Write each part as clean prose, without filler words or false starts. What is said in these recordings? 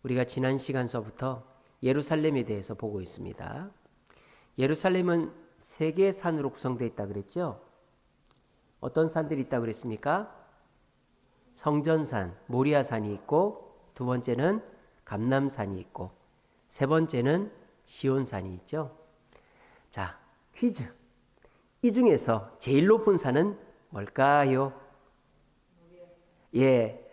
우리가 지난 시간서부터 예루살렘에 대해서 보고 있습니다. 예루살렘은 세 개의 산으로 구성되어 있다 그랬죠? 어떤 산들이 있다고 그랬습니까? 성전산, 모리아산이 있고, 두 번째는 감람산이 있고, 세 번째는 시온산이 있죠. 자, 퀴즈. 이 중에서 제일 높은 산은 뭘까요? 예,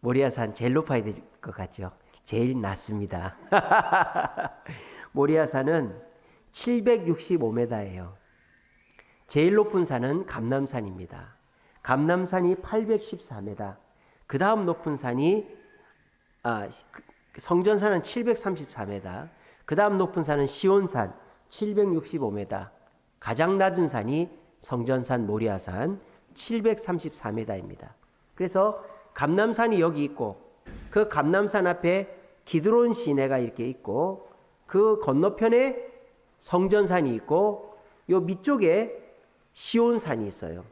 모리아산 제일 높아야 될 것 같죠. 제일 낮습니다. 모리아산은 765m예요. 제일 높은 산은 감람산입니다. 감람산이 814m. 그 다음 높은 산이 성전산은 734m. 그 다음 높은 산은 시온산 765m. 가장 낮은 산이 성전산 모리아산 734m입니다. 그래서 감람산이 여기 있고 그 감람산 앞에 기드론 시내가 이렇게 있고 그 건너편에 성전산이 있고 요 밑쪽에 시온산이 있어요.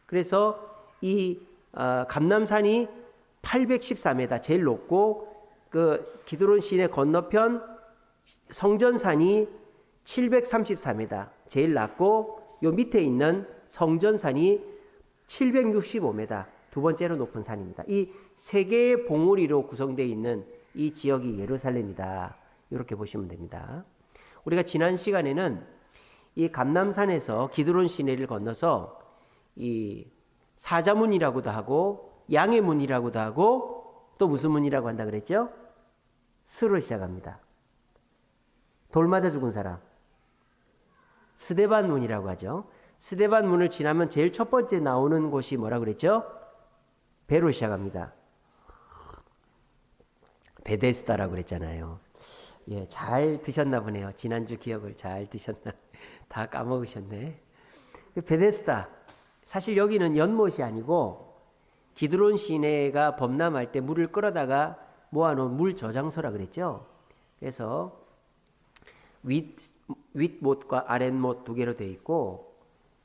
그래서 이 감람산이 814m 제일 높고 그 기드론 시내 건너편 성전산이 734m 제일 낮고 요 밑에 있는 성전산이 765m 두 번째로 높은 산입니다. 이 세 개의 봉우리로 구성되어 있는 이 지역이 예루살렘이다. 이렇게 보시면 됩니다. 우리가 지난 시간에는 이 감람산에서 기드론 시내를 건너서 이 사자문이라고도 하고 양의 문이라고도 하고 또 무슨 문이라고 한다 그랬죠? 스로 시작합니다. 돌 맞아 죽은 사람. 스데반 문이라고 하죠. 스데반 문을 지나면 제일 첫 번째 나오는 곳이 뭐라 그랬죠? 배로 시작합니다. 베데스다라고 그랬잖아요. 예, 잘 드셨나 보네요. 지난주 기억을 잘 드셨나? 다 까먹으셨네. 베데스다. 사실 여기는 연못이 아니고 기드론 시내가 범람할 때 물을 끌어다가 모아놓은 물 저장소라 그랬죠. 그래서 윗못과 아랫못 두 개로 되어 있고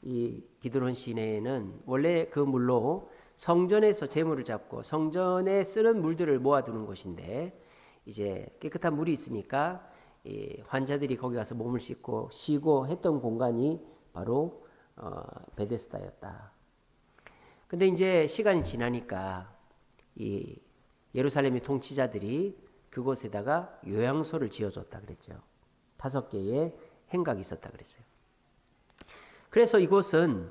이 기드론 시내에는 원래 그 물로 성전에서 제물을 잡고 성전에 쓰는 물들을 모아두는 곳인데 이제 깨끗한 물이 있으니까 이 환자들이 거기 가서 몸을 씻고 쉬고 했던 공간이 바로 베데스다였다. 근데 이제 시간이 지나니까 이 예루살렘의 통치자들이 그곳에다가 요양소를 지어줬다 그랬죠. 5개의 행각이 있었다 그랬어요. 그래서 이곳은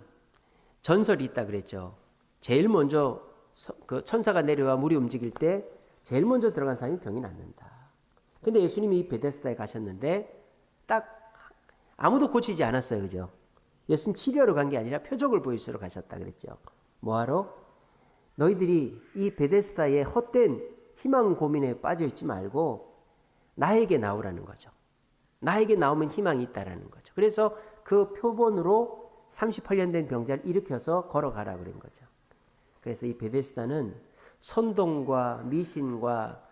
전설이 있다 그랬죠. 제일 먼저 그 천사가 내려와 물이 움직일 때 제일 먼저 들어간 사람이 병이 낫는다. 근데 예수님이 이 베데스다에 가셨는데 딱 아무도 고치지 않았어요. 그죠? 예수님 치료하러 간 게 아니라 표적을 보이시러 가셨다 그랬죠. 뭐하러? 너희들이 이 베데스다의 헛된 희망 고민에 빠져 있지 말고 나에게 나오라는 거죠. 나에게 나오면 희망이 있다라는 거죠. 그래서 그 표본으로 38년 된 병자를 일으켜서 걸어가라 그런 거죠. 그래서 이 베데스다는 선동과 미신과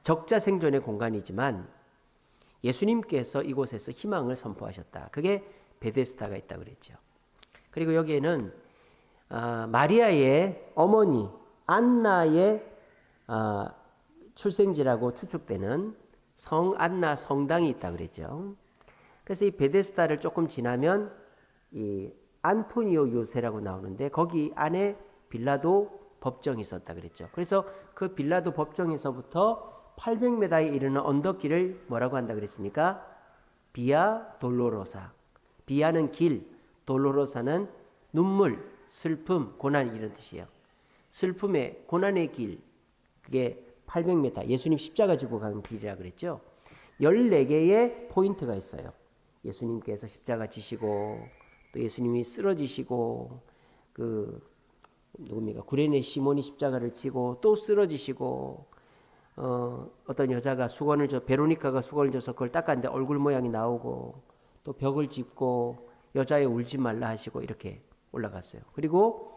적자 생존의 공간이지만 예수님께서 이곳에서 희망을 선포하셨다. 그게 베데스다가 있다고 그랬죠. 그리고 여기에는 마리아의 어머니 안나의 출생지라고 추측되는 성 안나 성당이 있다고 그랬죠. 그래서 이 베데스다를 조금 지나면 이 안토니오 요새라고 나오는데 거기 안에 빌라도 법정이 있었다 그랬죠. 그래서 그 빌라도 법정에서부터 800m에 이르는 언덕길을 뭐라고 한다 그랬습니까? 비아 돌로로사. 비아는 길, 돌로로사는 눈물, 슬픔, 고난 이런 뜻이에요. 슬픔의 고난의 길, 그게 800m, 예수님 십자가 지고 간 길이라고 그랬죠. 14개의 포인트가 있어요. 예수님께서 십자가 지시고 또 예수님이 쓰러지시고 그 누굽니까? 구레네 시몬이 십자가를 지고 또 쓰러지시고 어떤 여자가 수건을 베로니카가 수건을 줘서 그걸 닦았는데 얼굴 모양이 나오고 또 벽을 짚고 여자애 울지 말라 하시고 이렇게 올라갔어요. 그리고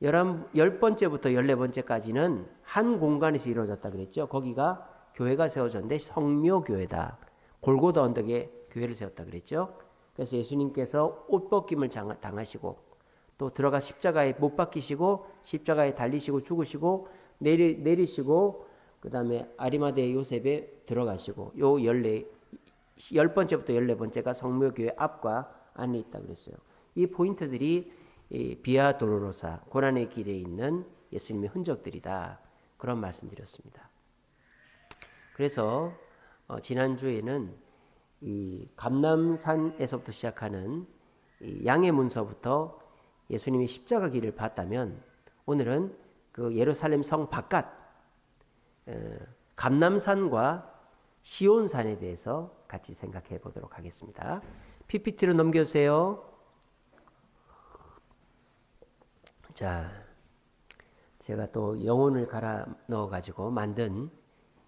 10번째부터 14번째까지는 한 공간에서 이루어졌다 그랬죠. 거기가 교회가 세워졌는데 성묘교회다. 골고다 언덕에 교회를 세웠다 그랬죠. 그래서 예수님께서 옷 벗김을 당하시고 또 들어가 십자가에 못 박히시고 십자가에 달리시고 죽으시고 내리시고 그다음에 아리마대 요셉에 들어가시고 요 10번째부터 14번째가 성묘교회 앞과 안에 있다 그랬어요. 이 포인트들이 이 비아 도로로사 고난의 길에 있는 예수님의 흔적들이다. 그런 말씀드렸습니다. 그래서 지난주에는 이 감람산에서부터 시작하는 이 양의 문서부터 예수님이 십자가 길을 봤다면 오늘은 그 예루살렘 성 바깥 감람산과 시온산에 대해서 같이 생각해 보도록 하겠습니다. PPT로 넘겨주세요. 자, 제가 또 영혼을 갈아 넣어 가지고 만든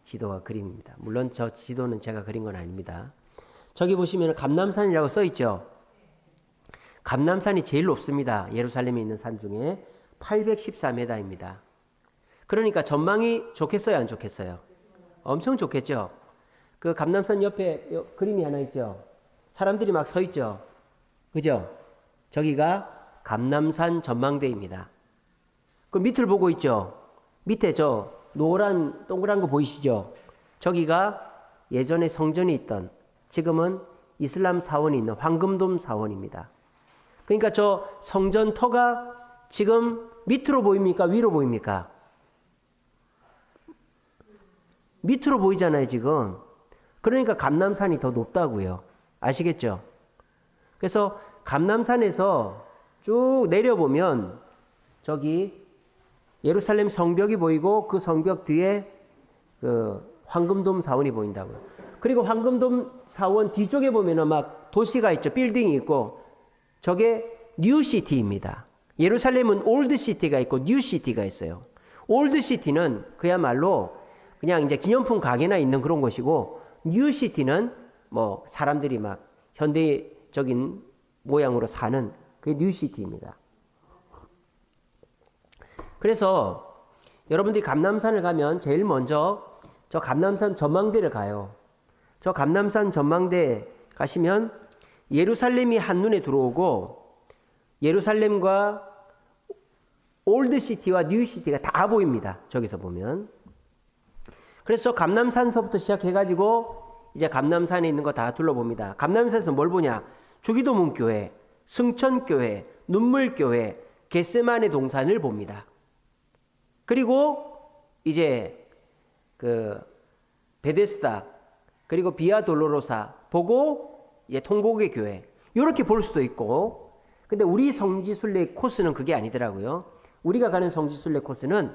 지도와 그림입니다. 물론 저 지도는 제가 그린 건 아닙니다. 저기 보시면 감람산이라고 써 있죠. 감람산이 제일 높습니다. 예루살렘에 있는 산 중에 814m입니다. 그러니까 전망이 좋겠어요, 안 좋겠어요? 엄청 좋겠죠. 그 감람산 옆에 그림이 하나 있죠. 사람들이 막 서 있죠. 그죠? 저기가 감람산 전망대입니다. 그 밑을 보고 있죠. 밑에 저 노란 동그란 거 보이시죠? 저기가 예전에 성전이 있던, 지금은 이슬람 사원이 있는 황금돔 사원입니다. 그러니까 저 성전 터가 지금 밑으로 보입니까? 위로 보입니까? 밑으로 보이잖아요, 지금. 그러니까 감람산이 더 높다고요. 아시겠죠? 그래서 감람산에서 쭉 내려보면 저기 예루살렘 성벽이 보이고 그 성벽 뒤에 그 황금돔 사원이 보인다고요. 그리고 황금돔 사원 뒤쪽에 보면은 막 도시가 있죠. 빌딩이 있고 저게 뉴시티입니다. 예루살렘은 올드시티가 있고 뉴시티가 있어요. 올드시티는 그야말로 그냥 이제 기념품 가게나 있는 그런 곳이고 뉴시티는 뭐 사람들이 막 현대적인 모양으로 사는 그게 뉴시티입니다. 그래서 여러분들이 감람산을 가면 제일 먼저 저 감람산 전망대를 가요. 저 감람산 전망대 가시면 예루살렘이 한눈에 들어오고 예루살렘과 올드시티와 뉴시티가 다 보입니다. 저기서 보면. 그래서 감람산서부터 시작해가지고 이제 감람산에 있는 거 다 둘러봅니다. 감람산에서 뭘 보냐? 주기도문 교회, 승천교회, 눈물교회, 겟세마네 동산을 봅니다. 그리고 이제 그 베데스다 그리고 비아 돌로로사 보고 이제 통곡의 교회 이렇게 볼 수도 있고, 근데 우리 성지순례 코스는 그게 아니더라고요. 우리가 가는 성지순례 코스는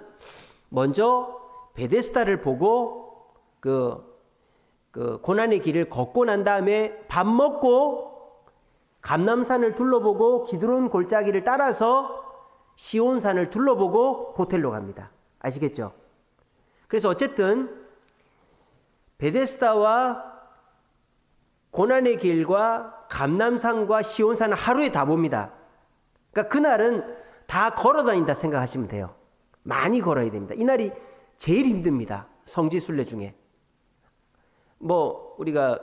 먼저 베데스다를 보고 그 고난의 길을 걷고 난 다음에 밥 먹고 감람산을 둘러보고 기드론 골짜기를 따라서 시온산을 둘러보고 호텔로 갑니다. 아시겠죠? 그래서 어쨌든 베데스다와 고난의 길과 감람산과 시온산은 하루에 다 봅니다. 그러니까 그날은 다 걸어 다닌다 생각하시면 돼요. 많이 걸어야 됩니다. 이날이 제일 힘듭니다. 성지순례 중에. 뭐 우리가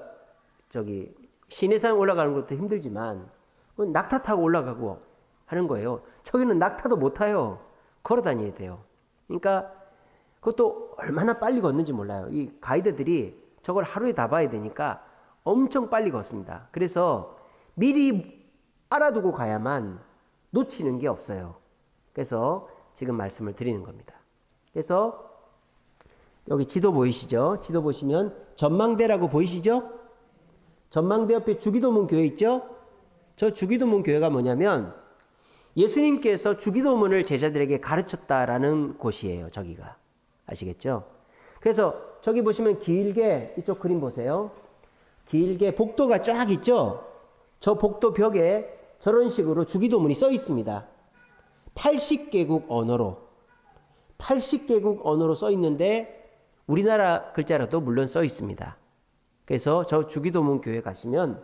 저기 시내산 올라가는 것도 힘들지만 낙타 타고 올라가고 하는 거예요. 저기는 낙타도 못 타요. 걸어 다녀야 돼요. 그러니까 그것도 얼마나 빨리 걷는지 몰라요. 이 가이드들이 저걸 하루에 다 봐야 되니까 엄청 빨리 걷습니다. 그래서 미리 알아두고 가야만 놓치는 게 없어요. 그래서 지금 말씀을 드리는 겁니다. 그래서 여기 지도 보이시죠? 지도 보시면 전망대라고 보이시죠? 전망대 옆에 주기도문 교회 있죠? 저 주기도문 교회가 뭐냐면 예수님께서 주기도문을 제자들에게 가르쳤다라는 곳이에요. 저기가. 아시겠죠? 그래서 저기 보시면 길게 이쪽 그림 보세요. 길게 복도가 쫙 있죠? 저 복도 벽에 저런 식으로 주기도문이 써 있습니다. 80개국 언어로 써 있는데 우리나라 글자로도 물론 써 있습니다. 그래서 저 주기도문 교회 가시면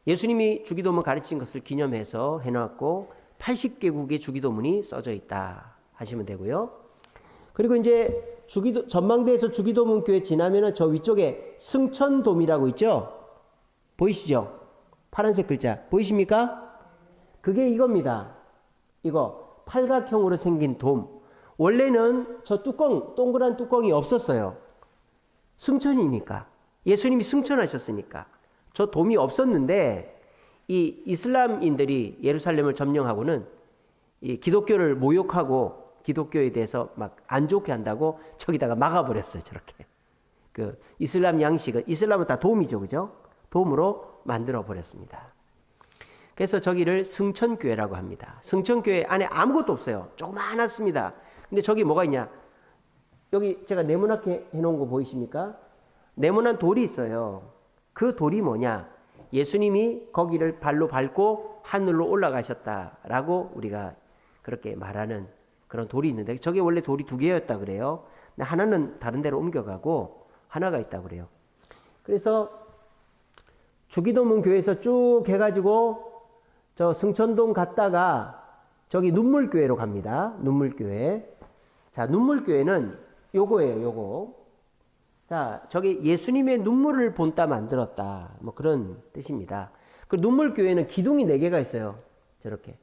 예수님이 주기도문 가르친 것을 기념해서 해놨고 80개국의 주기도문이 써져 있다 하시면 되고요. 그리고 이제 전망대에서 주기도문 교회 지나면은 저 위쪽에 승천돔이라고 있죠? 보이시죠? 파란색 글자 보이십니까? 그게 이겁니다. 이거 팔각형으로 생긴 돔. 원래는 저 뚜껑, 동그란 뚜껑이 없었어요. 승천이니까. 예수님이 승천하셨으니까. 저 돔이 없었는데 이 이슬람인들이 예루살렘을 점령하고는 이 기독교를 모욕하고 기독교에 대해서 막 안 좋게 한다고 저기다가 막아버렸어요. 저렇게. 그 이슬람 양식은, 이슬람은 다 돔이죠. 그죠? 돔으로 만들어 버렸습니다. 그래서 저기를 승천교회라고 합니다. 승천교회 안에 아무것도 없어요. 조그마했습니다. 근데 저기 뭐가 있냐? 여기 제가 네모나게 해놓은 거 보이십니까? 네모난 돌이 있어요. 그 돌이 뭐냐? 예수님이 거기를 발로 밟고 하늘로 올라가셨다라고 우리가 그렇게 말하는 그런 돌이 있는데, 저게 원래 돌이 2개였다 그래요. 근데 하나는 다른 데로 옮겨가고 하나가 있다 그래요. 그래서 주기도문 교회에서 쭉 해가지고 저 승천동 갔다가 저기 눈물교회로 갑니다. 눈물교회. 자, 눈물교회는 요거예요, 요거. 자, 저기 예수님의 눈물을 본따 만들었다. 뭐 그런 뜻입니다. 그 눈물교회는 기둥이 4개가 있어요. 저렇게.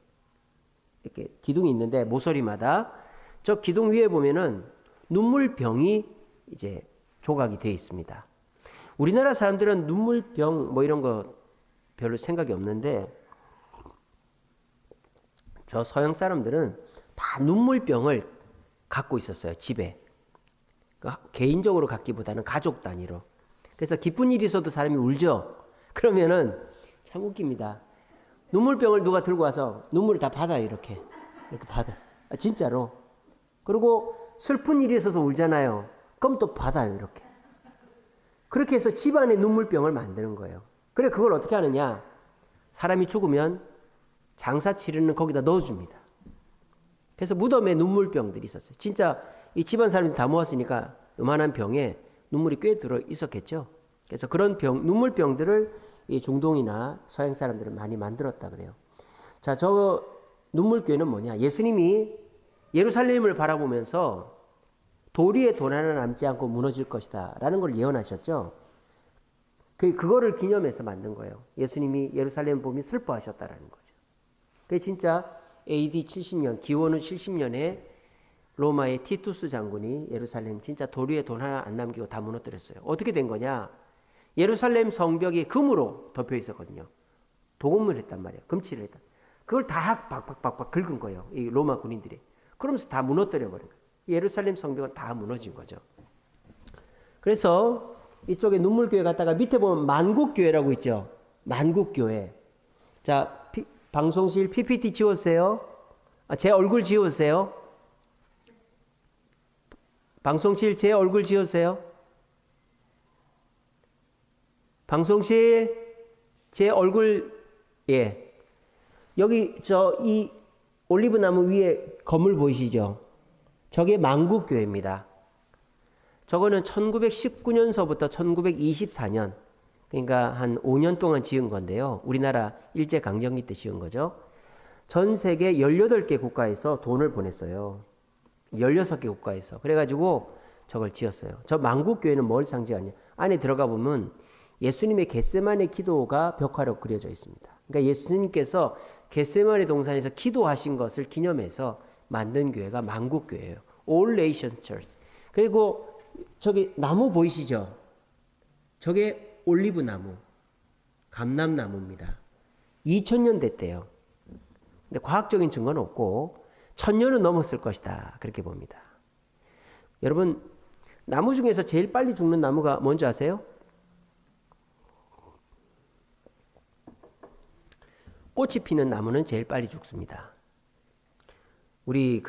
이렇게 기둥이 있는데 모서리마다 저 기둥 위에 보면은 눈물병이 이제 조각이 되어 있습니다. 우리나라 사람들은 눈물병 뭐 이런 거 별로 생각이 없는데, 저 서양 사람들은 다 눈물병을 갖고 있었어요. 집에. 개인적으로 갖기보다는 가족 단위로. 그래서 기쁜 일이 있어도 사람이 울죠. 그러면은 참 웃깁니다. 눈물병을 누가 들고 와서 눈물을 다 받아요. 이렇게 받아. 진짜로. 그리고 슬픈 일이 있어서 울잖아요. 그럼 또 받아요. 이렇게. 그렇게 해서 집안에 눈물병을 만드는 거예요. 그래, 그걸 어떻게 하느냐? 사람이 죽으면 장사 치르는 거기다 넣어줍니다. 그래서 무덤에 눈물병들이 있었어요. 진짜 이 집안 사람들이 다 모았으니까 요만한 병에 눈물이 꽤 들어 있었겠죠. 그래서 그런 병, 눈물병들을 이 중동이나 서양 사람들은 많이 만들었다 그래요. 자, 저 눈물교회는 뭐냐? 예수님이 예루살렘을 바라보면서 돌 위에 돌 하나 남지 않고 무너질 것이다 라는 걸 예언하셨죠. 그거를 기념해서 만든 거예요. 예수님이 예루살렘 보면 슬퍼하셨다라는 거죠. 그게 진짜 AD 70년, 기원후 70년에 로마의 티투스 장군이 예루살렘 진짜 돌 위에 돌 하나 안 남기고 다 무너뜨렸어요. 어떻게 된 거냐? 예루살렘 성벽이 금으로 덮여 있었거든요. 도금을 했단 말이에요. 금칠을 했다. 그걸 다 박박박박 긁은 거예요. 이 로마 군인들이. 그러면서 다 무너뜨려 버린 거예요. 예루살렘 성벽은 다 무너진 거죠. 그래서 이쪽에 눈물교회 갔다가 밑에 보면 만국교회라고 있죠. 만국교회. 자, 방송실 PPT 지워주세요. 제 얼굴 지워주세요. 방송실 제 얼굴 지워주세요. 방송실 제 얼굴, 예. 여기 이 올리브 나무 위에 건물 보이시죠? 저게 만국교회입니다. 저거는 1919년서부터 1924년, 그러니까 한 5년 동안 지은 건데요. 우리나라 일제강점기 때 지은 거죠. 전 세계 18개 국가에서 돈을 보냈어요. 16개 국가에서. 그래가지고 저걸 지었어요. 저 만국교회는 뭘 상징하냐? 안에 들어가 보면 예수님의 겟세마네 기도가 벽화로 그려져 있습니다. 그러니까 예수님께서 겟세마네 동산에서 기도하신 것을 기념해서 만든 교회가 만국교회예요. All Nations Church. 그리고 저기 나무 보이시죠? 저게 올리브 나무, 감람나무입니다. 2000년 됐대요. 근데 과학적인 증거는 없고 1000년은 넘었을 것이다. 그렇게 봅니다. 여러분, 나무 중에서 제일 빨리 죽는 나무가 뭔지 아세요? 꽃이 피는 나무는 제일 빨리 죽습니다. 우리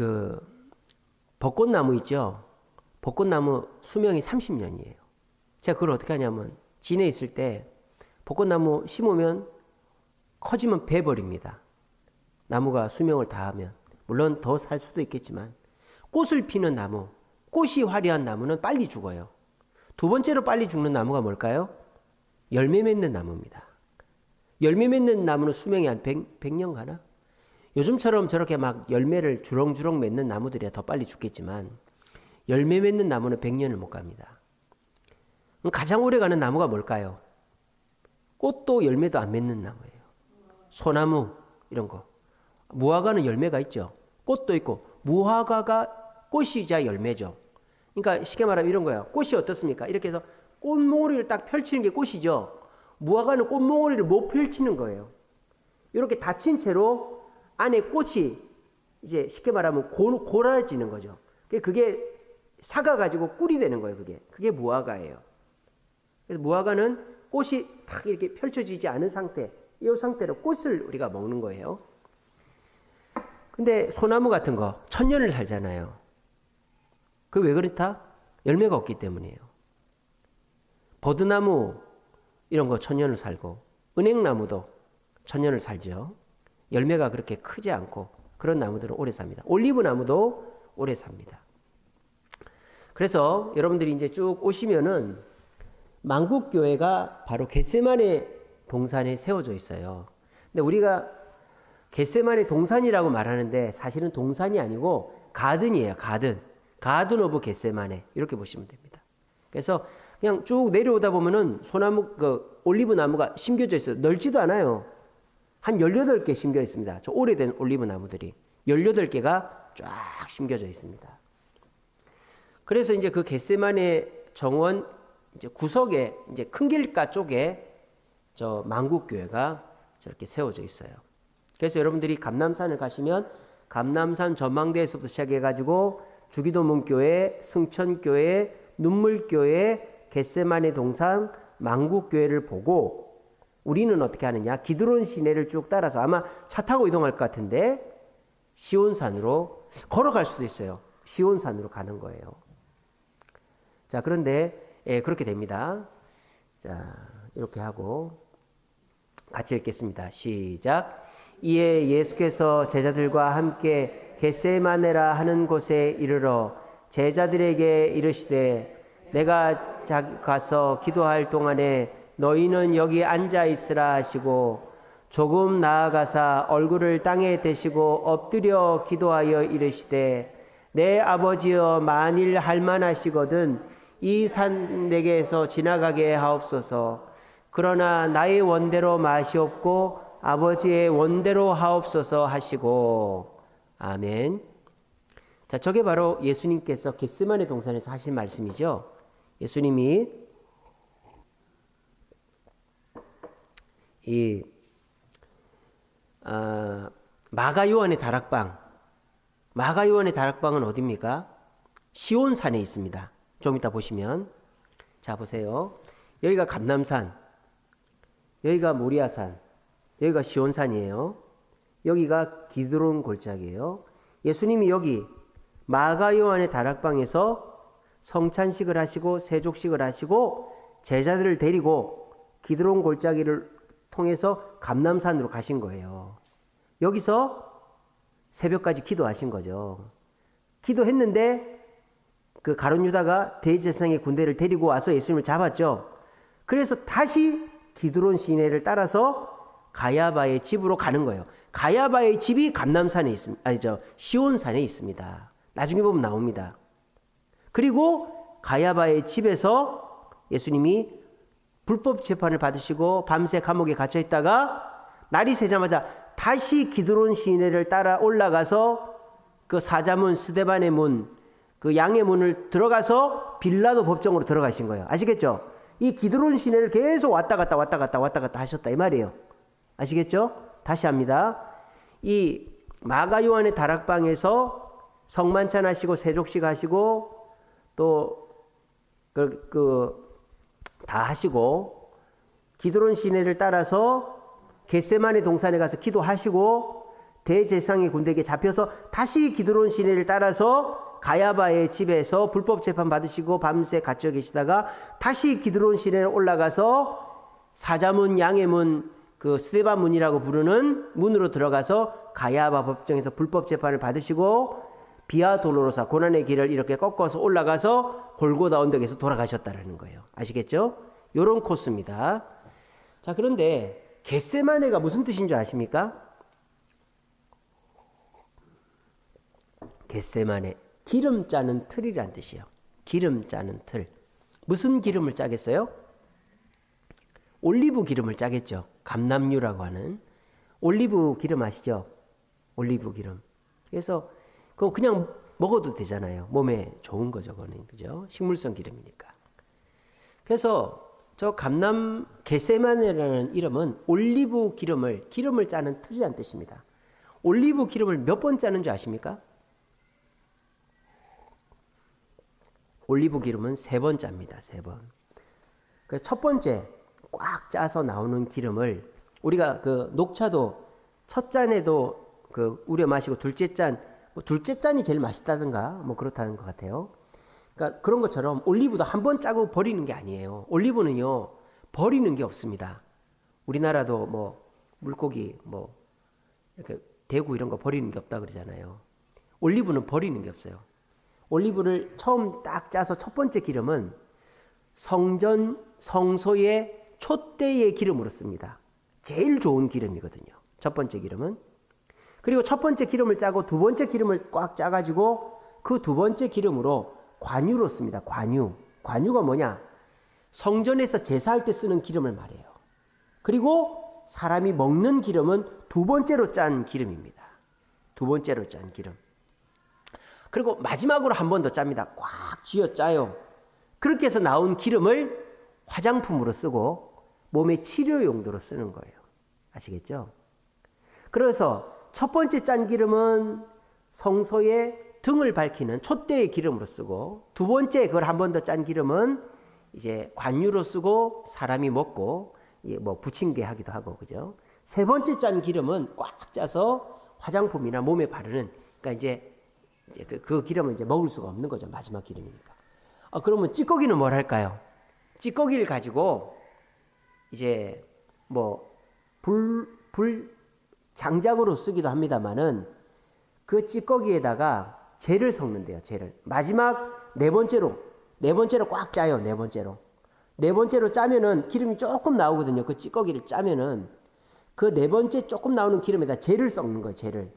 벚꽃나무 있죠? 벚꽃나무 수명이 30년이에요. 제가 그걸 어떻게 하냐면 진해 있을 때 벚꽃나무 심으면 커지면 베버립니다. 나무가 수명을 다하면. 물론 더 살 수도 있겠지만 꽃을 피는 나무, 꽃이 화려한 나무는 빨리 죽어요. 두 번째로 빨리 죽는 나무가 뭘까요? 열매 맺는 나무입니다. 열매 맺는 나무는 수명이 한 100년 가나? 요즘처럼 저렇게 막 열매를 주렁주렁 맺는 나무들이 더 빨리 죽겠지만 열매 맺는 나무는 100년을 못 갑니다. 가장 오래 가는 나무가 뭘까요? 꽃도 열매도 안 맺는 나무예요. 소나무 이런 거. 무화과는 열매가 있죠. 꽃도 있고 무화과가 꽃이자 열매죠. 그러니까 쉽게 말하면 이런 거예요. 꽃이 어떻습니까? 이렇게 해서 꽃몽오리를 딱 펼치는 게 꽃이죠. 무화과는 꽃몽오리를 못 펼치는 거예요. 이렇게 닫힌 채로 안에 꽃이 이제 쉽게 말하면 고라지는 거죠. 그게 사가가지고 꿀이 되는 거예요. 그게 무화과예요. 그래서 무화과는 꽃이 딱 이렇게 펼쳐지지 않은 상태, 이 상태로 꽃을 우리가 먹는 거예요. 근데 소나무 같은 거 천년을 살잖아요. 그 왜 그렇다? 열매가 없기 때문이에요. 버드나무 이런 거 천년을 살고 은행나무도 천년을 살죠. 열매가 그렇게 크지 않고 그런 나무들은 오래 삽니다. 올리브 나무도 오래 삽니다. 그래서 여러분들이 이제 쭉 오시면은 만국교회가 바로 겟세마네 동산에 세워져 있어요. 근데 우리가 겟세마네 동산이라고 말하는데 사실은 동산이 아니고 가든이에요. 가든 오브 겟세마네 이렇게 보시면 됩니다. 그래서 그냥 쭉 내려오다 보면은 소나무 올리브 나무가 심겨져 있어요. 넓지도 않아요. 한 18개 심겨 있습니다. 저 오래된 올리브 나무들이 18개가 쫙 심겨져 있습니다. 그래서 이제 그 겟세마네 정원 이제 구석에 이제 큰 길가 쪽에 저 만국교회가 저렇게 세워져 있어요. 그래서 여러분들이 감남산을 가시면 감남산 전망대에서부터 시작해가지고 주기도문교회, 승천교회, 눈물교회, 겟세마네 동산, 만국교회를 보고 우리는 어떻게 하느냐? 기드론 시내를 쭉 따라서 아마 차 타고 이동할 것 같은데 시온산으로 걸어갈 수도 있어요. 시온산으로 가는 거예요. 자, 그런데 그렇게 됩니다. 자, 이렇게 하고 같이 읽겠습니다. 시작. 이에 예수께서 제자들과 함께 겟세마네라 하는 곳에 이르러 제자들에게 이르시되 내가 가서 기도할 동안에 너희는 여기 앉아 있으라 하시고 조금 나아가사 얼굴을 땅에 대시고 엎드려 기도하여 이르시되 내 아버지여 만일 할만하시거든 이 산 내게서 지나가게 하옵소서. 그러나 나의 원대로 마시옵고 아버지의 원대로 하옵소서 하시고. 아멘. 자, 저게 바로 예수님께서 겟세마네 동산에서 하신 말씀이죠. 예수님이 이 마가 요한의 다락방은 어디입니까? 시온산에 있습니다. 좀 이따 보시면. 자, 보세요. 여기가 감남산, 여기가 모리아산, 여기가 시온산이에요. 여기가 기드론 골짜기예요. 예수님이 여기 마가 요한의 다락방에서 성찬식을 하시고 세족식을 하시고 제자들을 데리고 기드론 골짜기를 통해서 감남산으로 가신 거예요. 여기서 새벽까지 기도하신 거죠. 기도했는데 그 가룟 유다가 대제사장의 군대를 데리고 와서 예수님을 잡았죠. 그래서 다시 기드론 시내를 따라서 가야바의 집으로 가는 거예요. 가야바의 집이 감남산에 있습니다. 시온산에 있습니다. 나중에 보면 나옵니다. 그리고 가야바의 집에서 예수님이 불법 재판을 받으시고 밤새 감옥에 갇혀 있다가 날이 새자마자 다시 기드론 시내를 따라 올라가서 그 사자문, 스데반의 문, 그 양의 문을 들어가서 빌라도 법정으로 들어가신 거예요. 아시겠죠? 이 기드론 시내를 계속 왔다 갔다 하셨다 이 말이에요. 아시겠죠? 다시 합니다. 이 마가 요한의 다락방에서 성만찬 하시고 세족식 하시고 또 다 하시고 기드론 시내를 따라서 겟세마네 동산에 가서 기도하시고 대제사장의 군대에게 잡혀서 다시 기드론 시내를 따라서 가야바의 집에서 불법 재판 받으시고 밤새 갇혀 계시다가 다시 기드론 시내에 올라가서 사자문, 양의 문, 그 스데반 문이라고 부르는 문으로 들어가서 가야바 법정에서 불법 재판을 받으시고 비아 돌로로사 고난의 길을 이렇게 꺾어서 올라가서 골고다 언덕에서 돌아가셨다라는 거예요. 아시겠죠? 요런 코스입니다. 자, 그런데 겟세마네가 무슨 뜻인 줄 아십니까? 겟세마네, 기름 짜는 틀이란 뜻이에요. 기름 짜는 틀. 무슨 기름을 짜겠어요? 올리브 기름을 짜겠죠. 감람유라고 하는 올리브 기름 아시죠? 올리브 기름. 그래서 그냥 먹어도 되잖아요. 몸에 좋은 거죠, 그거는. 그죠? 식물성 기름이니까. 그래서 저 감람 겟세마네라는 이름은 올리브 기름을 짜는 특이한 뜻입니다. 올리브 기름을 몇 번 짜는 줄 아십니까? 올리브 기름은 3번 짭니다. 3번. 그래서 첫 번째 꽉 짜서 나오는 기름을 우리가 그 녹차도 첫 잔에도 그 우려 마시고 둘째 잔이 제일 맛있다든가 뭐 그렇다는 것 같아요. 그러니까 그런 것처럼 올리브도 한 번 짜고 버리는 게 아니에요. 올리브는요 버리는 게 없습니다. 우리나라도 뭐 물고기 뭐 이렇게 대구 이런 거 버리는 게 없다 그러잖아요. 올리브는 버리는 게 없어요. 올리브를 처음 딱 짜서 첫 번째 기름은 성소의 촛대의 기름으로 씁니다. 제일 좋은 기름이거든요. 첫 번째 기름은. 그리고 첫 번째 기름을 짜고 두 번째 기름을 꽉 짜가지고 그 두 번째 기름으로 관유로 씁니다. 관유가 뭐냐? 성전에서 제사할 때 쓰는 기름을 말해요. 그리고 사람이 먹는 기름은 두 번째로 짠 기름입니다. 두 번째로 짠 기름. 그리고 마지막으로 한 번 더 짭니다. 꽉 쥐어 짜요. 그렇게 해서 나온 기름을 화장품으로 쓰고 몸의 치료 용도로 쓰는 거예요. 아시겠죠? 그래서 첫 번째 짠 기름은 성소의 등을 밝히는 촛대의 기름으로 쓰고, 두 번째 그걸 한 번 더 짠 기름은 이제 관유로 쓰고 사람이 먹고 뭐 부침개 하기도 하고, 그죠? 세 번째 짠 기름은 꽉 짜서 화장품이나 몸에 바르는, 그러니까 이제 그 기름은 이제 먹을 수가 없는 거죠. 마지막 기름이니까. 그러면 찌꺼기는 뭘 할까요? 찌꺼기를 가지고 이제 뭐 불 장작으로 쓰기도 합니다만은 그 찌꺼기에다가 재를 섞는데요. 재를 마지막 네 번째로 꽉 짜요. 네 번째로 짜면은 기름이 조금 나오거든요. 그 찌꺼기를 짜면은 그 네 번째 조금 나오는 기름에다 재를 섞는 거예요. 재를.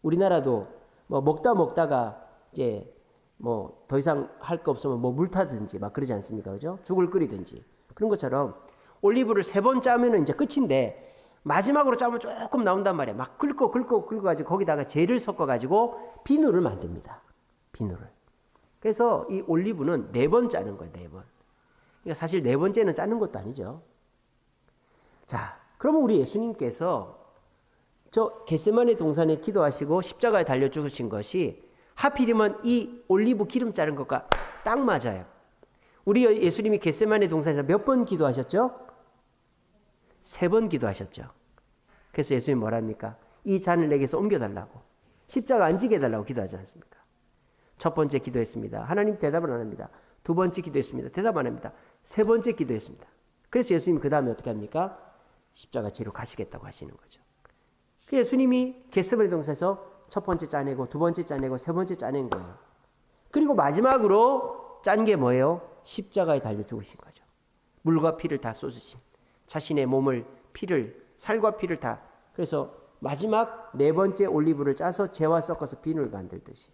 우리나라도 뭐 먹다가 이제 뭐 더 이상 할 거 없으면 뭐 물 타든지 막 그러지 않습니까? 그죠? 죽을 끓이든지. 그런 것처럼 올리브를 3번 짜면은 이제 끝인데 마지막으로 짜면 조금 나온단 말이에요. 막 긁고 가지고 거기다가 재를 섞어 가지고 비누를 만듭니다. 비누를. 그래서 이 올리브는 4번 짜는 거예요. 4번. 그러니까 사실 4번째는 짜는 것도 아니죠. 자, 그러면 우리 예수님께서 저 겟세마네 동산에 기도하시고 십자가에 달려 죽으신 것이 하필이면 이 올리브 기름 자른 것과 딱 맞아요. 우리 예수님이 겟세마네 동산에서 몇 번 기도하셨죠? 3번 기도하셨죠. 그래서 예수님 뭐랍니까? 이 잔을 내게서 옮겨달라고, 십자가 안 지게 해달라고 기도하지 않습니까? 첫 번째 기도했습니다. 하나님 대답을 안 합니다. 두 번째 기도했습니다. 대답 안 합니다. 세 번째 기도했습니다. 그래서 예수님 그 다음에 어떻게 합니까? 십자가 지러 가시겠다고 하시는 거죠. 예수님이 겟세마네 동산에서 첫 번째 짜내고 두 번째 짜내고 세 번째 짜낸 거예요. 그리고 마지막으로 짠 게 뭐예요? 십자가에 달려 죽으신 거죠. 물과 피를 다 쏟으신, 자신의 몸을 살과 피를 다. 그래서 마지막 4번째 올리브를 짜서 재와 섞어서 비누를 만들듯이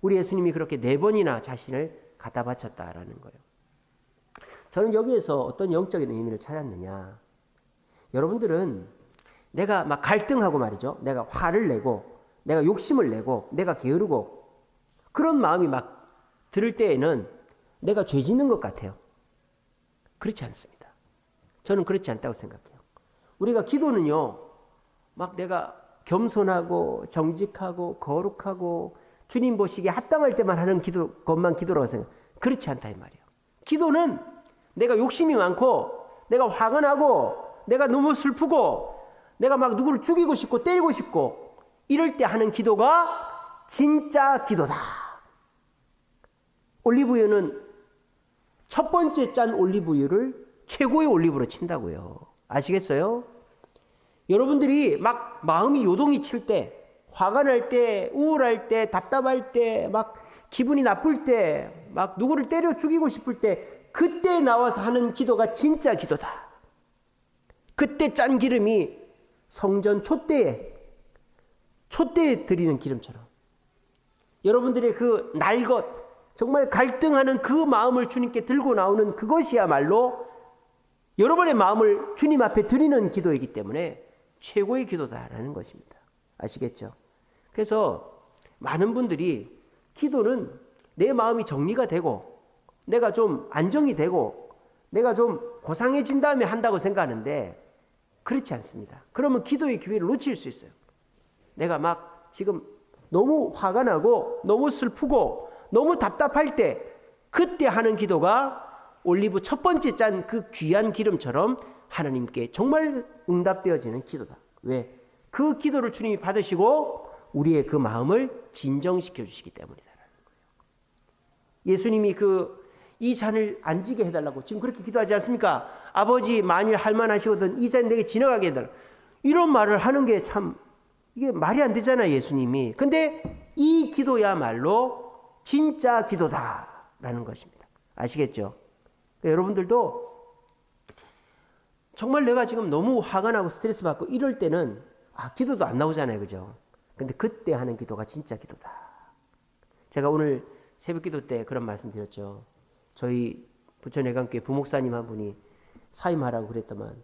우리 예수님이 그렇게 4번이나 자신을 갖다 바쳤다라는 거예요. 저는 여기에서 어떤 영적인 의미를 찾았느냐, 여러분들은 내가 막 갈등하고 말이죠, 내가 화를 내고 내가 욕심을 내고 내가 게으르고 그런 마음이 막 들을 때에는 내가 죄 짓는 것 같아요. 그렇지 않습니다. 저는 그렇지 않다고 생각해요. 우리가 기도는요, 막 내가 겸손하고 정직하고 거룩하고 주님 보시기에 합당할 때만 하는 것만 기도라고 생각해요. 그렇지 않다 이 말이에요. 기도는 내가 욕심이 많고 내가 화가 나고 내가 너무 슬프고 내가 막 누구를 죽이고 싶고 때리고 싶고 이럴 때 하는 기도가 진짜 기도다. 올리브유는 첫 번째 짠 올리브유를 최고의 올리브로 친다고요. 아시겠어요? 여러분들이 막 마음이 요동이 칠 때, 화가 날 때, 우울할 때, 답답할 때, 막 기분이 나쁠 때, 막 누구를 때려 죽이고 싶을 때, 그때 나와서 하는 기도가 진짜 기도다. 그때 짠 기름이 성전 촛대에 드리는 기름처럼 여러분들의 그 날 것, 정말 갈등하는 그 마음을 주님께 들고 나오는 그것이야말로 여러분의 마음을 주님 앞에 드리는 기도이기 때문에 최고의 기도다라는 것입니다. 아시겠죠? 그래서 많은 분들이 기도는 내 마음이 정리가 되고 내가 좀 안정이 되고 내가 좀 고상해진 다음에 한다고 생각하는데 그렇지 않습니다. 그러면 기도의 기회를 놓칠 수 있어요. 내가 막 지금 너무 화가 나고 너무 슬프고 너무 답답할 때 그때 하는 기도가 올리브 첫 번째 짠 그 귀한 기름처럼 하나님께 정말 응답되어지는 기도다. 왜? 그 기도를 주님이 받으시고 우리의 그 마음을 진정시켜 주시기 때문이다라는 거예요. 예수님이 이 잔을 안 지게 해달라고 지금 그렇게 기도하지 않습니까? 아버지 만일 할만하시거든 이 잔이 내게 지나가게 해달라. 이런 말을 하는 게 참 이게 말이 안 되잖아요, 예수님이. 근데 이 기도야말로 진짜 기도다라는 것입니다. 아시겠죠? 그러니까 여러분들도 정말 내가 지금 너무 화가 나고 스트레스 받고 이럴 때는 기도도 안 나오잖아요, 그죠? 근데 그때 하는 기도가 진짜 기도다. 제가 오늘 새벽 기도 때 그런 말씀 드렸죠. 저희 부천회관교회 부목사님 한 분이 사임하라고 그랬더만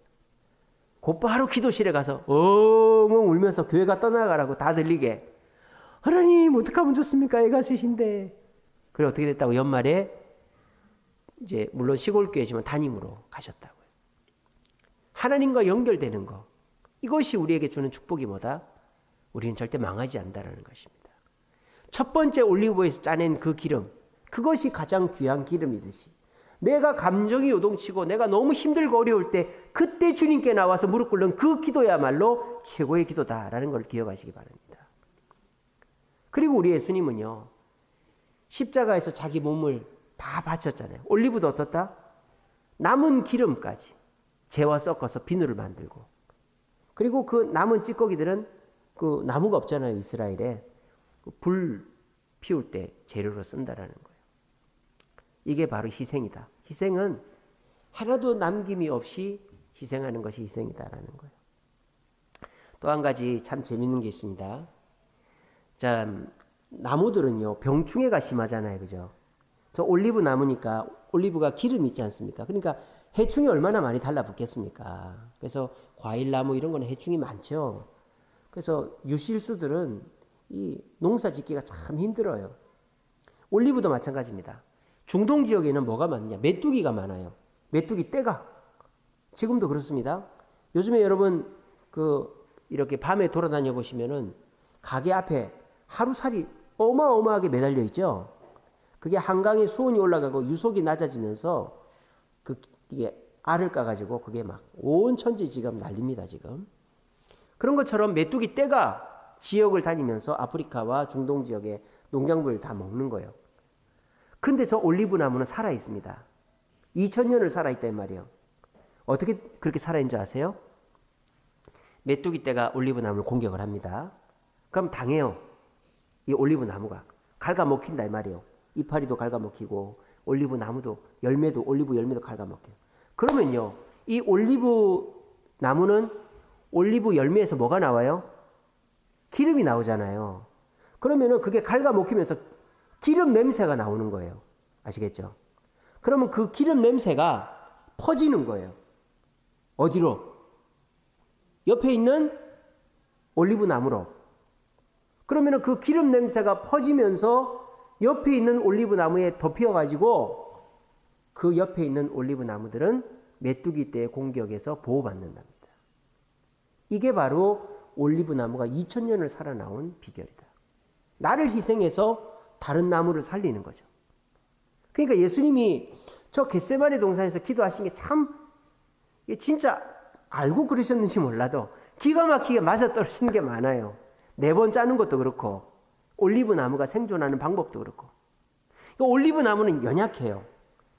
곧바로 기도실에 가서 엉엉 울면서 교회가 떠나가라고 다 들리게 하나님 어떡하면 좋습니까? 애가 셋인데. 그래 어떻게 됐다고 연말에 이제 물론 시골 교회지만 담임으로 가셨다고요. 하나님과 연결되는 거 이것이 우리에게 주는 축복이 뭐다? 우리는 절대 망하지 않는다는 것입니다. 첫 번째 올리브오일에서 짜낸 그 기름 그것이 가장 귀한 기름이듯이 내가 감정이 요동치고 내가 너무 힘들고 어려울 때 그때 주님께 나와서 무릎 꿇는 그 기도야말로 최고의 기도다라는 걸 기억하시기 바랍니다. 그리고 우리 예수님은요. 십자가에서 자기 몸을 다 바쳤잖아요. 올리브도 어떻다? 남은 기름까지 재와 섞어서 비누를 만들고 그리고 그 남은 찌꺼기들은 그 나무가 없잖아요. 이스라엘에. 불 피울 때 재료로 쓴다라는 거예요. 이게 바로 희생이다. 희생은 하나도 남김이 없이 희생하는 것이 희생이다라는 거예요. 또 한 가지 참 재밌는 게 있습니다. 자, 나무들은요 병충해가 심하잖아요, 그죠? 저 올리브 나무니까 올리브가 기름이 있지 않습니까? 그러니까 해충이 얼마나 많이 달라붙겠습니까? 그래서 과일나무 이런 거는 해충이 많죠. 그래서 유실수들은 이 농사 짓기가 참 힘들어요. 올리브도 마찬가지입니다. 중동 지역에는 뭐가 많냐? 메뚜기가 많아요. 메뚜기 떼가. 지금도 그렇습니다. 요즘에 여러분 이렇게 밤에 돌아다녀 보시면은 가게 앞에 하루살이 어마어마하게 매달려 있죠. 그게 한강에 수온이 올라가고 유속이 낮아지면서 이게 알을 까가지고 그게 막 온 천지 지금 난립니다, 지금. 그런 것처럼 메뚜기 떼가 지역을 다니면서 아프리카와 중동 지역의 농작물을 다 먹는 거예요. 근데 저 올리브 나무는 살아 있습니다. 2000년을 살아 있단 말이에요. 어떻게 그렇게 살아 있는 줄 아세요? 메뚜기 떼가 올리브 나무를 공격을 합니다. 그럼 당해요. 이 올리브 나무가 갉아먹힌다 이 말이에요. 이파리도 갉아먹히고 올리브 나무도 올리브 열매도 갉아먹혀요. 그러면요, 이 올리브 나무는 올리브 열매에서 뭐가 나와요? 기름이 나오잖아요. 그러면은 그게 갉아먹히면서 기름 냄새가 나오는 거예요. 아시겠죠? 그러면 그 기름 냄새가 퍼지는 거예요. 어디로? 옆에 있는 올리브 나무로. 그러면은 그 기름 냄새가 퍼지면서 옆에 있는 올리브 나무에 덮여가지고 그 옆에 있는 올리브 나무들은 메뚜기 떼의 공격에서 보호받는답니다. 이게 바로 올리브 나무가 2000년을 살아나온 비결이다. 나를 희생해서 다른 나무를 살리는 거죠. 그러니까 예수님이 저 겟세마네 동산에서 기도하신 게 참 진짜 알고 그러셨는지 몰라도 기가 막히게 맞아떨어지는 게 많아요. 4번 짜는 것도 그렇고 올리브 나무가 생존하는 방법도 그렇고. 그러니까 올리브 나무는 연약해요.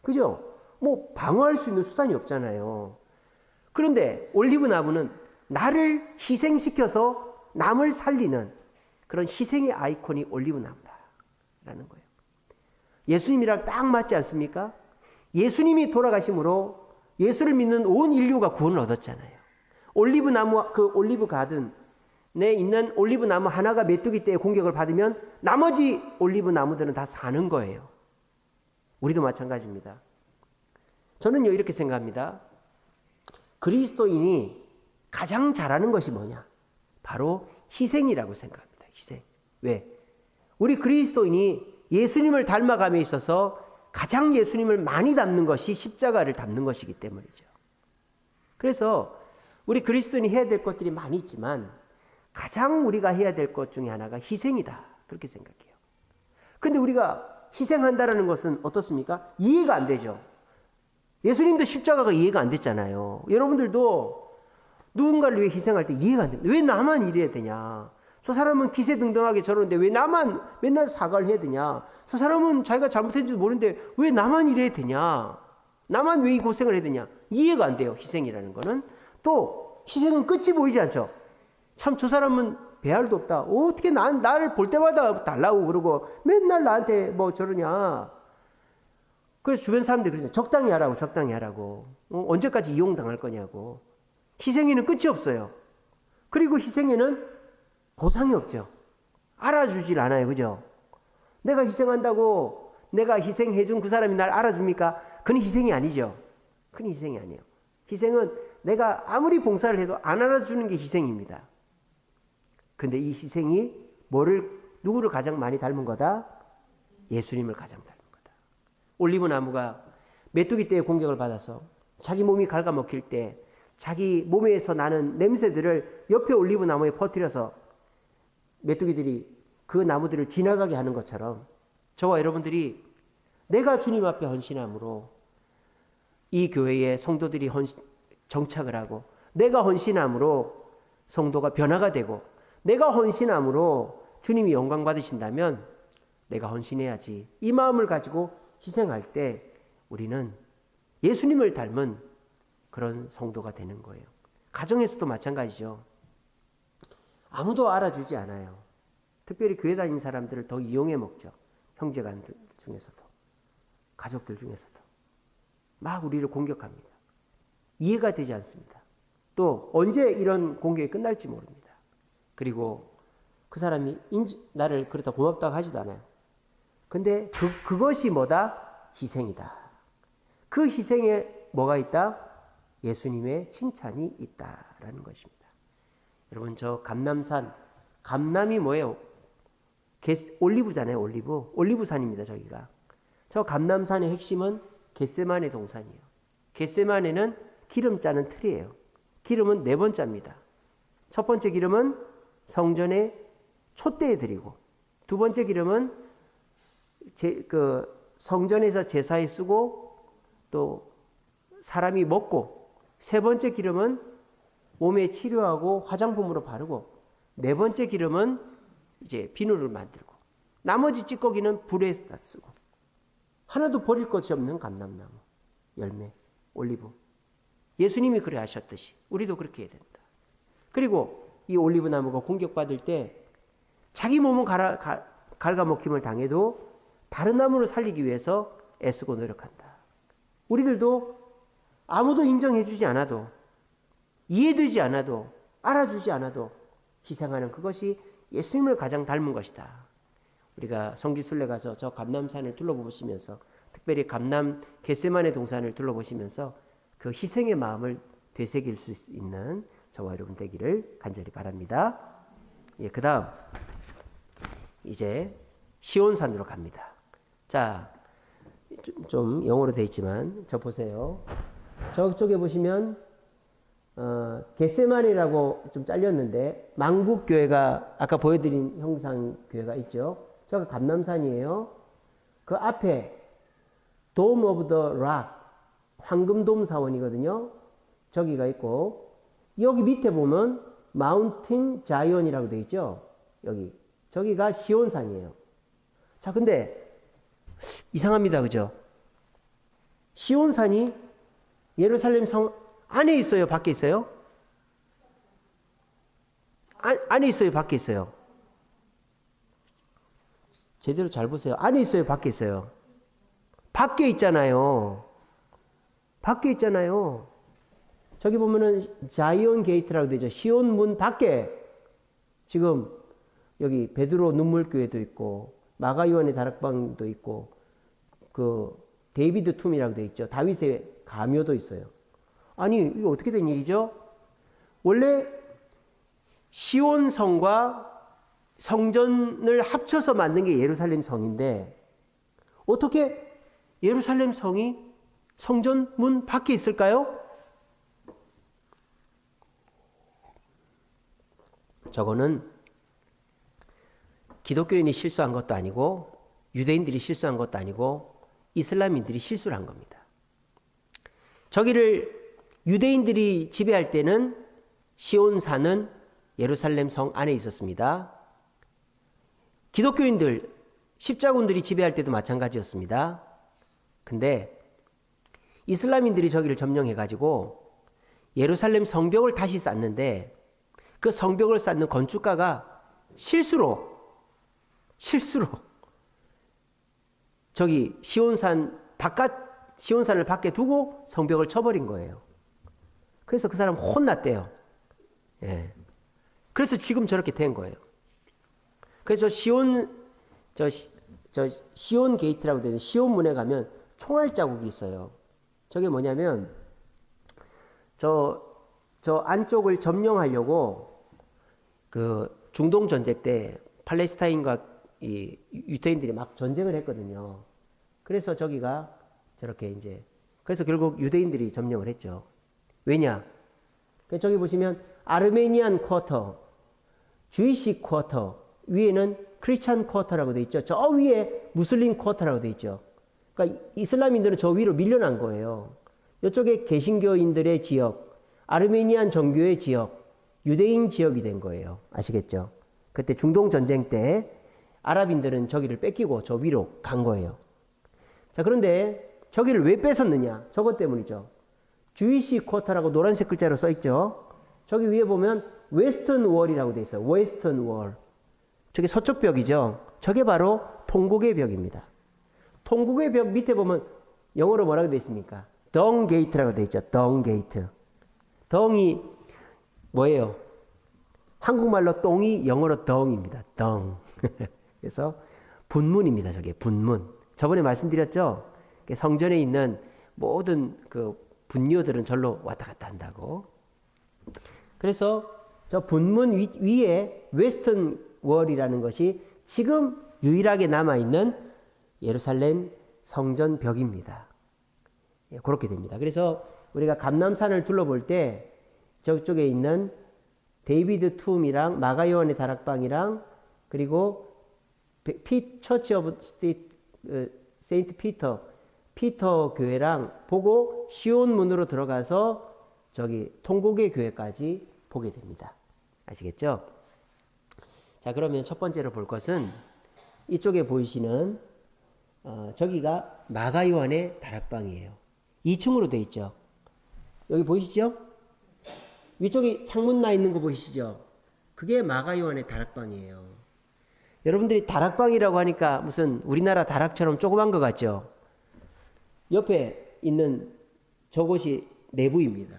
그죠? 뭐 방어할 수 있는 수단이 없잖아요. 그런데 올리브 나무는 나를 희생시켜서 남을 살리는 그런 희생의 아이콘이 올리브 나무다라는 거예요. 예수님이랑 딱 맞지 않습니까? 예수님이 돌아가심으로 예수를 믿는 온 인류가 구원을 얻었잖아요. 올리브 나무, 그 올리브 가든에 있는 올리브 나무 하나가 메뚜기 떼의 공격을 받으면 나머지 올리브 나무들은 다 사는 거예요. 우리도 마찬가지입니다. 저는요 이렇게 생각합니다. 그리스도인이 가장 잘하는 것이 뭐냐? 바로 희생이라고 생각합니다. 희생. 왜? 우리 그리스도인이 예수님을 닮아감에 있어서 가장 예수님을 많이 닮는 것이 십자가를 닮는 것이기 때문이죠. 그래서 우리 그리스도인이 해야 될 것들이 많이 있지만 가장 우리가 해야 될 것 중에 하나가 희생이다. 그렇게 생각해요. 근데 우리가 희생한다라는 것은 어떻습니까? 이해가 안 되죠. 예수님도 십자가가 이해가 안 됐잖아요. 여러분들도 누군가를 위해 희생할 때 이해가 안 됩니다. 왜 나만 이래야 되냐? 저 사람은 기세등등하게 저러는데 왜 나만 맨날 사과를 해야 되냐? 저 사람은 자기가 잘못했는지도 모르는데 왜 나만 이래야 되냐? 나만 왜 이 고생을 해야 되냐? 이해가 안 돼요. 희생이라는 거는. 또 희생은 끝이 보이지 않죠. 참 저 사람은 배알도 없다. 어떻게 나를 볼 때마다 달라고 그러고 맨날 나한테 뭐 저러냐. 그래서 주변 사람들이 그러잖아요. 적당히 하라고 적당히 하라고. 언제까지 이용당할 거냐고. 희생에는 끝이 없어요. 그리고 희생에는 보상이 없죠. 알아주질 않아요. 그죠? 내가 희생한다고 내가 희생해준 그 사람이 날 알아줍니까? 그건 희생이 아니죠. 그건 희생이 아니에요. 희생은 내가 아무리 봉사를 해도 안 알아주는 게 희생입니다. 근데 이 희생이 누구를 가장 많이 닮은 거다? 예수님을 가장 닮은 거다. 올리브 나무가 메뚜기 떼의 공격을 받아서 자기 몸이 갉아먹힐 때 자기 몸에서 나는 냄새들을 옆에 올리브 나무에 퍼뜨려서 메뚜기들이 그 나무들을 지나가게 하는 것처럼 저와 여러분들이 내가 주님 앞에 헌신함으로 이 교회에 성도들이 정착을 하고 내가 헌신함으로 성도가 변화가 되고 내가 헌신함으로 주님이 영광 받으신다면 내가 헌신해야지. 이 마음을 가지고 희생할 때 우리는 예수님을 닮은 그런 성도가 되는 거예요. 가정에서도 마찬가지죠. 아무도 알아주지 않아요. 특별히 교회 다니는 사람들을 더 이용해 먹죠. 형제간 중에서도 가족들 중에서도 막 우리를 공격합니다. 이해가 되지 않습니다. 또 언제 이런 공격이 끝날지 모릅니다. 그리고 그 사람이 나를 그렇다 고맙다고 하지도 않아요. 근데 그것이 뭐다? 희생이다. 그 희생에 뭐가 있다? 예수님의 칭찬이 있다라는 것입니다. 여러분 저 감남산, 감남이 뭐예요? 올리브잖아요. 올리브산입니다. 저기가. 저 감남산의 핵심은 겟세마네 동산이에요. 겟세마네는 기름 짜는 틀이에요. 기름은 4번 짭니다. 첫 번째 기름은 성전에 촛대에 드리고, 두 번째 기름은 성전에서 제사에 쓰고 또 사람이 먹고, 세 번째 기름은 몸에 치료하고 화장품으로 바르고, 네 번째 기름은 이제 비누를 만들고, 나머지 찌꺼기는 불에 쓰고, 하나도 버릴 것이 없는 감람나무, 열매, 올리브. 예수님이 그래 하셨듯이 우리도 그렇게 해야 된다. 그리고 이 올리브 나무가 공격받을 때 자기 몸은 갉아먹힘을 당해도 다른 나무를 살리기 위해서 애쓰고 노력한다. 우리들도 아무도 인정해주지 않아도, 이해되지 않아도, 알아주지 않아도 희생하는 그것이 예수님을 가장 닮은 것이다. 우리가 성지순례 가서 저 감람산을 둘러보시면서, 특별히 감람 겟세마네 동산을 둘러보시면서 그 희생의 마음을 되새길 수 있는 저와 여러분 되기를 간절히 바랍니다. 예, 그 다음 이제 시온산으로 갑니다. 자, 좀 영어로 되어 있지만 저 보세요. 저쪽에 보시면 겟세마네라고 좀 잘렸는데 망국교회가 아까 보여드린 형상 교회가 있죠. 저가 감람산이에요. 그 앞에 Dome of the Rock, 황금돔 사원이거든요. 저기가 있고, 여기 밑에 보면 마운틴 자이언이라고 되어 있죠. 저기가 시온산이에요. 자, 근데 이상합니다. 그죠? 시온산이 예루살렘 성 안에 있어요? 밖에 있어요? 안에 있어요? 밖에 있어요? 제대로 잘 보세요. 안에 있어요? 밖에 있어요? 밖에 있잖아요. 밖에 있잖아요. 저기 보면은 자이언 게이트라고 되죠. 시온 문 밖에 지금 여기 베드로 눈물교회도 있고 마가 요한의 다락방도 있고 그 데이비드 툼이라고 되어 있죠. 다윗의 가묘도 있어요. 아니 이거 어떻게 된 일이죠? 원래 시온성과 성전을 합쳐서 만든 게 예루살렘 성인데 어떻게 예루살렘 성이 성전 문 밖에 있을까요? 저거는 기독교인이 실수한 것도 아니고 유대인들이 실수한 것도 아니고 이슬람인들이 실수를 한 겁니다. 저기를 유대인들이 지배할 때는 시온산은 예루살렘 성 안에 있었습니다. 기독교인들, 십자군들이 지배할 때도 마찬가지였습니다. 근데 이슬람인들이 저기를 점령해가지고 예루살렘 성벽을 다시 쌓는데 그 성벽을 쌓는 건축가가 실수로 저기 시온산을 밖에 두고 성벽을 쳐버린 거예요. 그래서 그 사람 혼났대요. 예. 그래서 지금 저렇게 된 거예요. 그래서 시온 게이트라고 되는 시온 문에 가면 총알 자국이 있어요. 저게 뭐냐면 저 안쪽을 점령하려고 그 중동 전쟁 때 팔레스타인과 이 유대인들이 막 전쟁을 했거든요. 그래서 저기가 저렇게 이제 그래서 결국 유대인들이 점령을 했죠. 왜냐? 저기 보시면 아르메니안 쿼터, 주이시 쿼터, 위에는 크리스찬 쿼터라고 돼 있죠. 저 위에 무슬림 쿼터라고 돼 있죠. 그러니까 이슬람인들은 저 위로 밀려난 거예요. 이쪽에 개신교인들의 지역, 아르메니안 정교의 지역, 유대인 지역이 된 거예요. 아시겠죠? 그때 중동 전쟁 때 아랍인들은 저기를 뺏기고 저 위로 간 거예요. 자, 그런데 저기를 왜 뺏었느냐? 저것 때문이죠. 주이시 쿼터라고 노란색 글자로 써 있죠. 저기 위에 보면 웨스턴 월이라고 돼 있어요. 웨스턴 월. 저게 서쪽 벽이죠. 저게 바로 통곡의 벽입니다. 통곡의 벽 밑에 보면 영어로 뭐라고 돼 있습니까? 덩 게이트라고 돼 있죠. 덩 게이트. 덩이 뭐예요? 한국말로 똥이 영어로 덩입니다. 덩. 그래서 분문입니다. 저게 분문. 저번에 말씀드렸죠. 성전에 있는 모든 그 분녀들은 절로 왔다 갔다 한다고. 그래서 저 분문 위에 웨스턴 월이라는 것이 지금 유일하게 남아있는 예루살렘 성전 벽입니다. 예, 그렇게 됩니다. 그래서 우리가 감람산을 둘러볼 때 저쪽에 있는 데이비드 툼이랑 마가요한의 다락방이랑 그리고 처치 오브 세인트 피터 교회랑 보고 시온 문으로 들어가서 저기 통곡의 교회까지 보게 됩니다. 아시겠죠? 자, 그러면 첫 번째로 볼 것은 이쪽에 보이시는 저기가 마가요한의 다락방이에요. 2층으로 되어 있죠. 여기 보이시죠? 위쪽에 창문 나 있는 거 보이시죠? 그게 마가요한의 다락방이에요. 여러분들이 다락방이라고 하니까 무슨 우리나라 다락처럼 조그만 것 같죠? 옆에 있는 저곳이 내부입니다.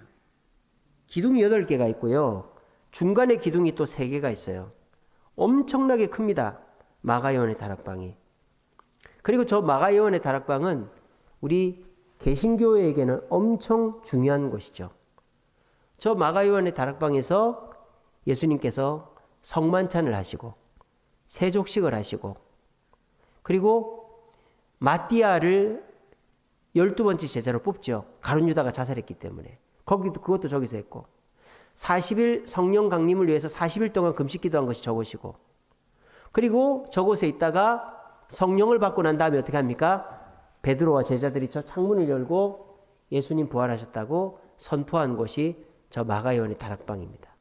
기둥이 8개가 있고요. 중간에 기둥이 또 3개가 있어요. 엄청나게 큽니다. 마가요한의 다락방이. 그리고 저 마가요한의 다락방은 우리 개신교회에게는 엄청 중요한 곳이죠. 저 마가요한의 다락방에서 예수님께서 성만찬을 하시고 세족식을 하시고 그리고 마띠아를 12번째 제자로 뽑죠. 가룟 유다가 자살했기 때문에. 그것도 저기서 했고 40일 성령 강림을 위해서 40일 동안 금식 기도한 것이 저곳이고 그리고 저곳에 있다가 성령을 받고 난 다음에 어떻게 합니까? 베드로와 제자들이 저 창문을 열고 예수님 부활하셨다고 선포한 곳이 저 마가요한의 다락방입니다.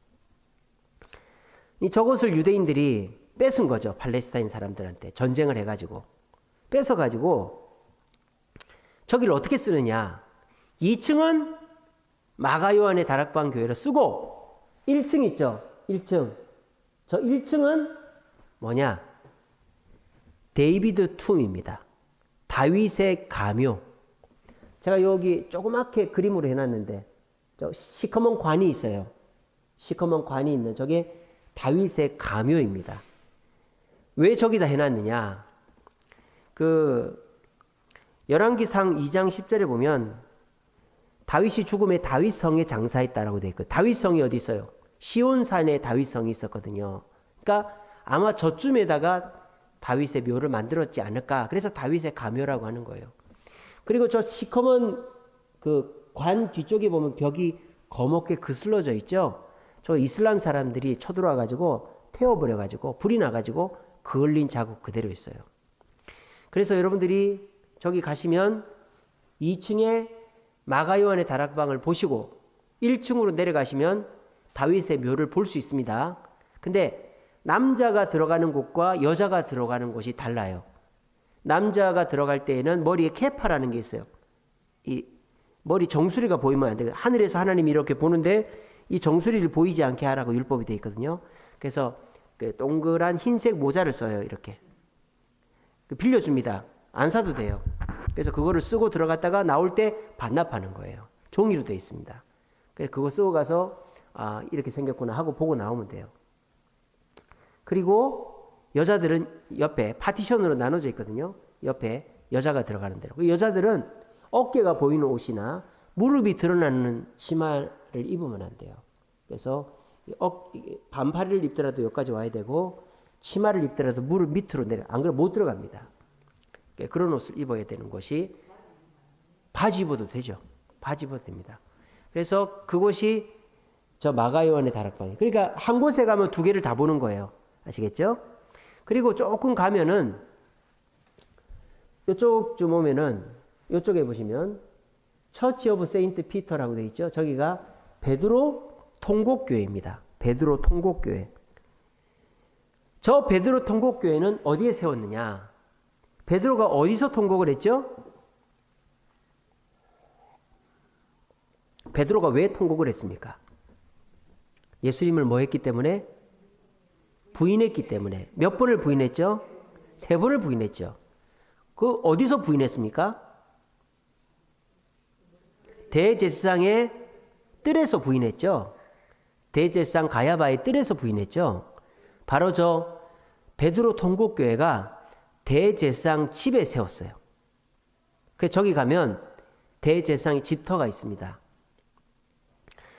저곳을 유대인들이 뺏은 거죠. 팔레스타인 사람들한테 전쟁을 해가지고 뺏어가지고 저기를 어떻게 쓰느냐. 2층은 마가요한의 다락방 교회로 쓰고 1층 있죠. 1층. 저 1층은 뭐냐? 데이비드 툼입니다. 다윗의 가묘. 제가 여기 조그맣게 그림으로 해놨는데 저 시커먼 관이 있어요. 시커먼 관이 있는 저게 다윗의 가묘입니다. 왜 저기다 해놨느냐? 열왕기상 2장 10절에 보면 다윗이 죽음에 다윗성에 장사했다라고 되어 있고 다윗성이 어디 있어요? 시온산에 다윗성이 있었거든요. 그러니까 아마 저쯤에다가 다윗의 묘를 만들었지 않을까. 그래서 다윗의 가묘라고 하는 거예요. 그리고 저 시커먼 그 관 뒤쪽에 보면 벽이 거먹게 그슬러져 있죠. 저 이슬람 사람들이 쳐들어와 가지고 태워버려 가지고 불이 나 가지고 그을린 자국 그대로 있어요. 그래서 여러분들이 저기 가시면 2층에 마가요한의 다락방을 보시고 1층으로 내려가시면 다윗의 묘를 볼 수 있습니다. 근데 남자가 들어가는 곳과 여자가 들어가는 곳이 달라요. 남자가 들어갈 때에는 머리에 케파라는 게 있어요. 이 머리 정수리가 보이면 안 돼요. 하늘에서 하나님이 이렇게 보는데 이 정수리를 보이지 않게 하라고 율법이 되어 있거든요. 그래서 그 동그란 흰색 모자를 써요. 이렇게 빌려줍니다. 안 사도 돼요. 그래서 그거를 쓰고 들어갔다가 나올 때 반납하는 거예요. 종이로 되어 있습니다. 그래서 그거 쓰고 가서 이렇게 생겼구나 하고 보고 나오면 돼요. 그리고 여자들은 옆에 파티션으로 나눠져 있거든요. 옆에 여자가 들어가는 대로. 그 여자들은 어깨가 보이는 옷이나 무릎이 드러나는 치마를 입으면 안 돼요. 그래서 반팔을 입더라도 여기까지 와야 되고 치마를 입더라도 무릎 밑으로 내려. 안 그러면 못 들어갑니다. 그런 옷을 입어야 되는 것이 바지 입어도 되죠. 바지 입어도 됩니다. 그래서 그곳이 저 마가요한의 다락방이에요. 그러니까 한 곳에 가면 두 개를 다 보는 거예요. 아시겠죠? 그리고 조금 가면은 이쪽쯤 오면은 이쪽에 보시면 처치 오브 세인트 피터라고 되어 있죠. 저기가 베드로 통곡교회입니다. 베드로 통곡교회. 저 베드로 통곡교회는 어디에 세웠느냐? 베드로가 어디서 통곡을 했죠? 베드로가 왜 통곡을 했습니까? 예수님을 뭐 했기 때문에? 부인했기 때문에. 몇 번을 부인했죠? 3번을 부인했죠. 그 어디서 부인했습니까? 대제사장의 뜰에서 부인했죠. 대제사장 가야바의 뜰에서 부인했죠. 바로 저 베드로 통곡교회가 대제사장 집에 세웠어요. 그래서 저기 가면 대제사장의 집터가 있습니다.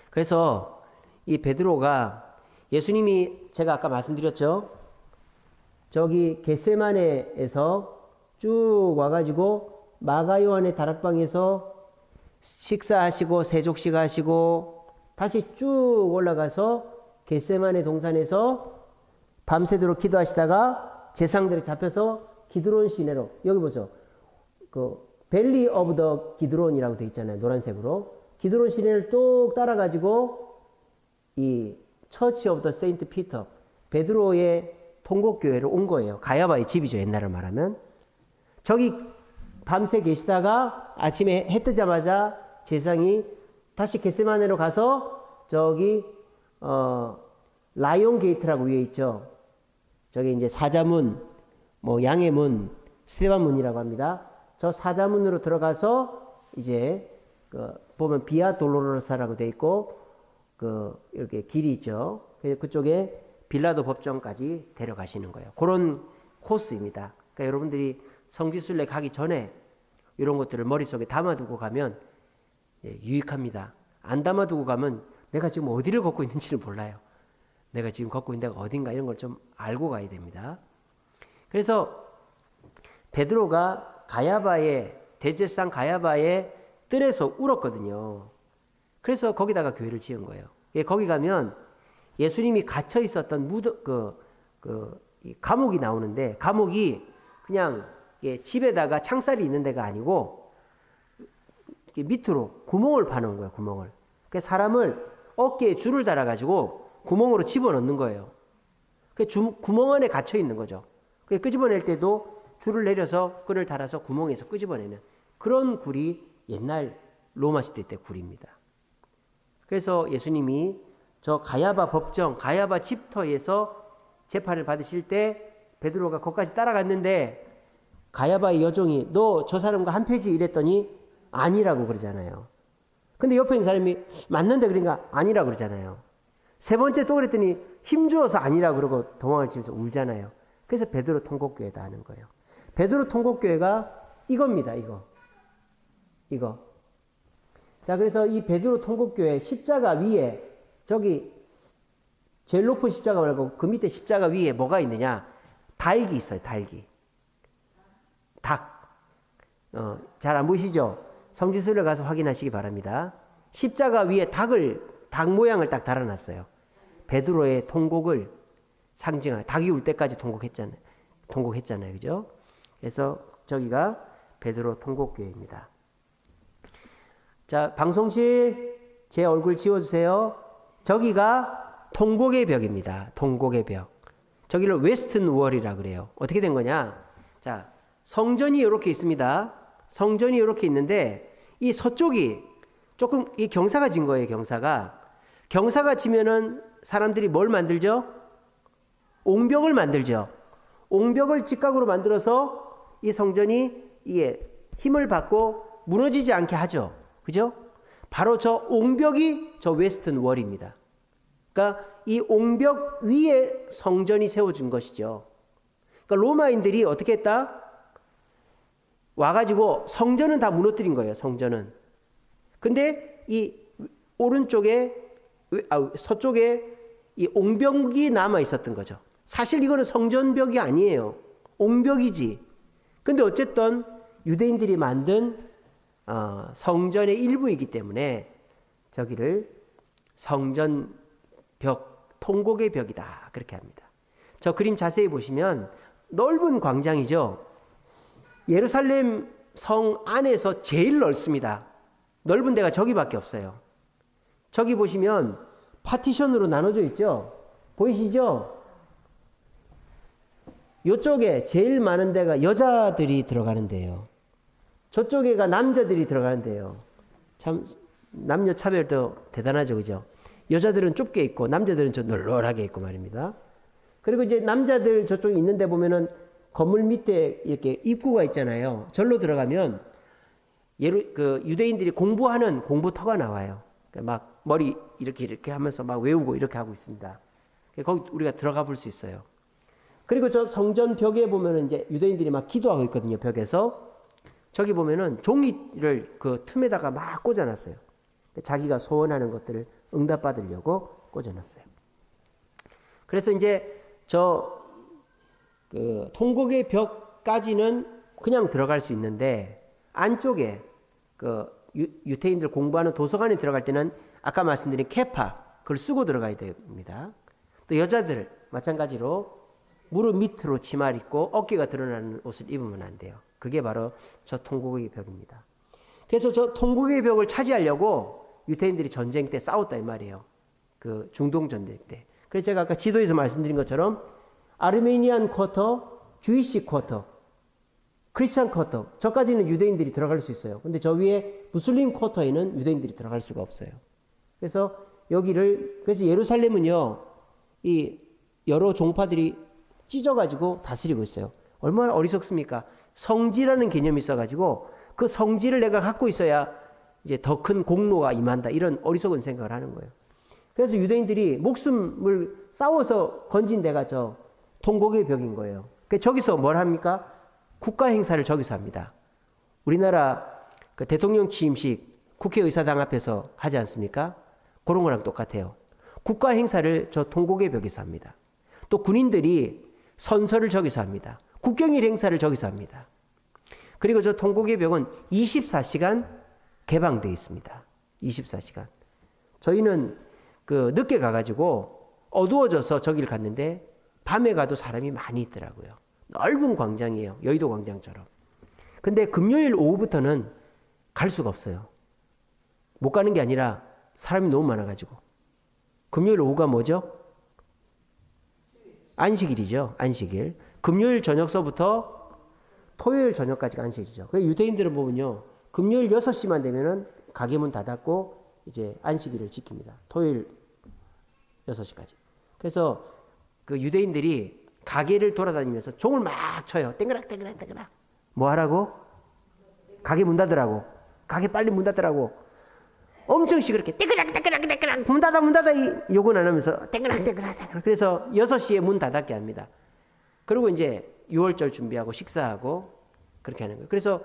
그래서 이 베드로가 예수님이 제가 아까 말씀드렸죠. 저기 겟세마네에서 쭉 와가지고 마가요한의 다락방에서 식사하시고 세족식 하시고 다시 쭉 올라가서 겟세마네 동산에서 밤새도록 기도하시다가 제상들이 잡혀서 기드론 시내로 여기 보죠. 그 밸리 오브 더 기드론이라고 되어 있잖아요. 노란색으로. 기드론 시내를 쭉 따라가지고 이 처치 오브 더 세인트 피터 베드로의 통곡교회로 온 거예요. 가야바의 집이죠. 옛날을 말하면. 저기 밤새 계시다가 아침에 해 뜨자마자 제사장이 다시 겟세마네로 가서 저기 라이온 게이트라고 위에 있죠. 저기 이제 사자문, 뭐 양의 문, 스데반 문이라고 합니다. 저 사자문으로 들어가서 이제 보면 비아 돌로로사라고 돼 있고 이렇게 길이 있죠. 그래서 그쪽에 빌라도 법정까지 데려가시는 거예요. 그런 코스입니다. 그러니까 여러분들이 성지순례 가기 전에 이런 것들을 머릿속에 담아두고 가면 유익합니다. 안 담아두고 가면 내가 지금 어디를 걷고 있는지를 몰라요. 내가 지금 걷고 있는 데가 어딘가 이런 걸 좀 알고 가야 됩니다. 그래서 베드로가 대제사장 가야바의 뜰에서 울었거든요. 그래서 거기다가 교회를 지은 거예요. 거기 가면 예수님이 갇혀 있었던 감옥이 나오는데 감옥이 그냥 집에다가 창살이 있는 데가 아니고 밑으로 구멍을 파놓은 거예요. 구멍을. 그래서 사람을 어깨에 줄을 달아가지고 구멍으로 집어넣는 거예요. 구멍 안에 갇혀 있는 거죠. 끄집어낼 때도 줄을 내려서 끈을 달아서 구멍에서 끄집어내는 그런 굴이 옛날 로마 시대 때 굴입니다. 그래서 예수님이 저 가야바 법정, 가야바 집터에서 재판을 받으실 때 베드로가 거기까지 따라갔는데 가야바의 여종이 너 저 사람과 한 패지 이랬더니 아니라고 그러잖아요. 근데 옆에 있는 사람이 맞는데 그러니까 아니라고 그러잖아요. 세 번째 또 그랬더니 힘주어서 아니라고 그러고 도망을 치면서 울잖아요. 그래서 베드로 통곡교회다 하는 거예요. 베드로 통곡교회가 이겁니다. 이거. 자, 그래서 이 베드로 통곡교회 십자가 위에 저기 제일 높은 십자가 말고 그 밑에 십자가 위에 뭐가 있느냐? 달기 있어요. 달기. 닭. 잘 안 보이시죠? 성지순례 가서 확인하시기 바랍니다. 십자가 위에 닭 모양을 딱 달아놨어요. 베드로의 통곡을 상징하는, 닭이 울 때까지 통곡했잖아요. 그죠? 그래서 저기가 베드로 통곡교회입니다. 자, 방송실 제 얼굴 지워주세요. 저기가 통곡의 벽입니다. 통곡의 벽. 저기를 웨스턴 월이라 그래요. 어떻게 된 거냐? 자, 성전이 이렇게 있습니다. 성전이 이렇게 있는데 이 서쪽이 조금 이 경사가 진 거예요. 경사가 지면은 사람들이 뭘 만들죠? 옹벽을 만들죠. 옹벽을 직각으로 만들어서 이 성전이 이게 힘을 받고 무너지지 않게 하죠. 그죠? 바로 저 옹벽이 저 웨스턴 월입니다. 그러니까 이 옹벽 위에 성전이 세워진 것이죠. 그러니까 로마인들이 어떻게 했다? 와가지고 성전은 다 무너뜨린 거예요. 성전은. 근데 이 오른쪽에 서쪽에 이 옹벽이 남아 있었던 거죠. 사실 이거는 성전벽이 아니에요. 옹벽이지. 근데 어쨌든 유대인들이 만든 성전의 일부이기 때문에 저기를 성전벽, 통곡의 벽이다. 그렇게 합니다. 저 그림 자세히 보시면 넓은 광장이죠. 예루살렘 성 안에서 제일 넓습니다. 넓은 데가 저기밖에 없어요. 저기 보시면 파티션으로 나눠져 있죠. 보이시죠? 이쪽에 제일 많은 데가 여자들이 들어가는 데예요. 저쪽에가 남자들이 들어가는 데예요. 참 남녀 차별도 대단하죠. 그죠? 여자들은 좁게 있고 남자들은 좀 널널하게 있고 말입니다. 그리고 이제 남자들 저쪽에 있는 데 보면은 건물 밑에 이렇게 입구가 있잖아요. 절로 들어가면 유대인들이 공부하는 공부터가 나와요. 막 머리 이렇게 하면서 막 외우고 이렇게 하고 있습니다. 거기 우리가 들어가 볼 수 있어요. 그리고 저 성전 벽에 보면은 이제 유대인들이 막 기도하고 있거든요. 벽에서. 저기 보면은 종이를 그 틈에다가 막 꽂아놨어요. 자기가 소원하는 것들을 응답받으려고 꽂아놨어요. 그래서 이제 그 통곡의 벽까지는 그냥 들어갈 수 있는데 안쪽에 그 유태인들 공부하는 도서관에 들어갈 때는 아까 말씀드린 케파 그걸 쓰고 들어가야 됩니다. 또 여자들 마찬가지로 무릎 밑으로 치마를 입고 어깨가 드러나는 옷을 입으면 안 돼요. 그게 바로 저 통곡의 벽입니다. 그래서 저 통곡의 벽을 차지하려고 유태인들이 전쟁 때 싸웠다 이 말이에요. 그 중동 전쟁 때. 그래서 제가 아까 지도에서 말씀드린 것처럼 아르메니안 쿼터, 주이시 쿼터, 크리스찬 쿼터 저까지는 유대인들이 들어갈 수 있어요. 근데 저 위에 무슬림 쿼터에는 유대인들이 들어갈 수가 없어요. 그래서 그래서 예루살렘은요, 이 여러 종파들이 찢어가지고 다스리고 있어요. 얼마나 어리석습니까? 성지라는 개념이 있어가지고 그 성지를 내가 갖고 있어야 이제 더 큰 공로가 임한다. 이런 어리석은 생각을 하는 거예요. 그래서 유대인들이 목숨을 싸워서 건진 데가 저 통곡의 벽인 거예요. 그러니까 저기서 뭘 합니까? 국가 행사를 저기서 합니다. 우리나라 그 대통령 취임식 국회의사당 앞에서 하지 않습니까? 그런 거랑 똑같아요. 국가 행사를 저 통곡의 벽에서 합니다. 또 군인들이 선서를 저기서 합니다. 국경일 행사를 저기서 합니다. 그리고 저 통곡의 벽은 24시간 개방되어 있습니다. 24시간. 저희는 그 늦게 가가지고 어두워져서 저기를 갔는데 밤에 가도 사람이 많이 있더라고요. 넓은 광장이에요. 여의도 광장처럼. 근데 금요일 오후부터는 갈 수가 없어요. 못 가는 게 아니라 사람이 너무 많아가지고. 금요일 오후가 뭐죠? 안식일이죠. 안식일. 금요일 저녁서부터 토요일 저녁까지가 안식일이죠. 유대인들은 보면요. 금요일 6시만 되면은 가게 문 닫았고 이제 안식일을 지킵니다. 토요일 6시까지. 그래서 그 유대인들이 가게를 돌아다니면서 종을 막 쳐요. 땡그락 땡그락 땡그락. 뭐 하라고? 가게 문 닫으라고. 가게 빨리 문 닫으라고. 엄청 시끄럽게 땡그락 땡그락 땡그락 문 닫아 욕은 안 하면서 땡그락 땡그락 땡그락. 그래서 6시에 문 닫게 합니다. 그리고 이제 6월절 준비하고 식사하고 그렇게 하는 거예요. 그래서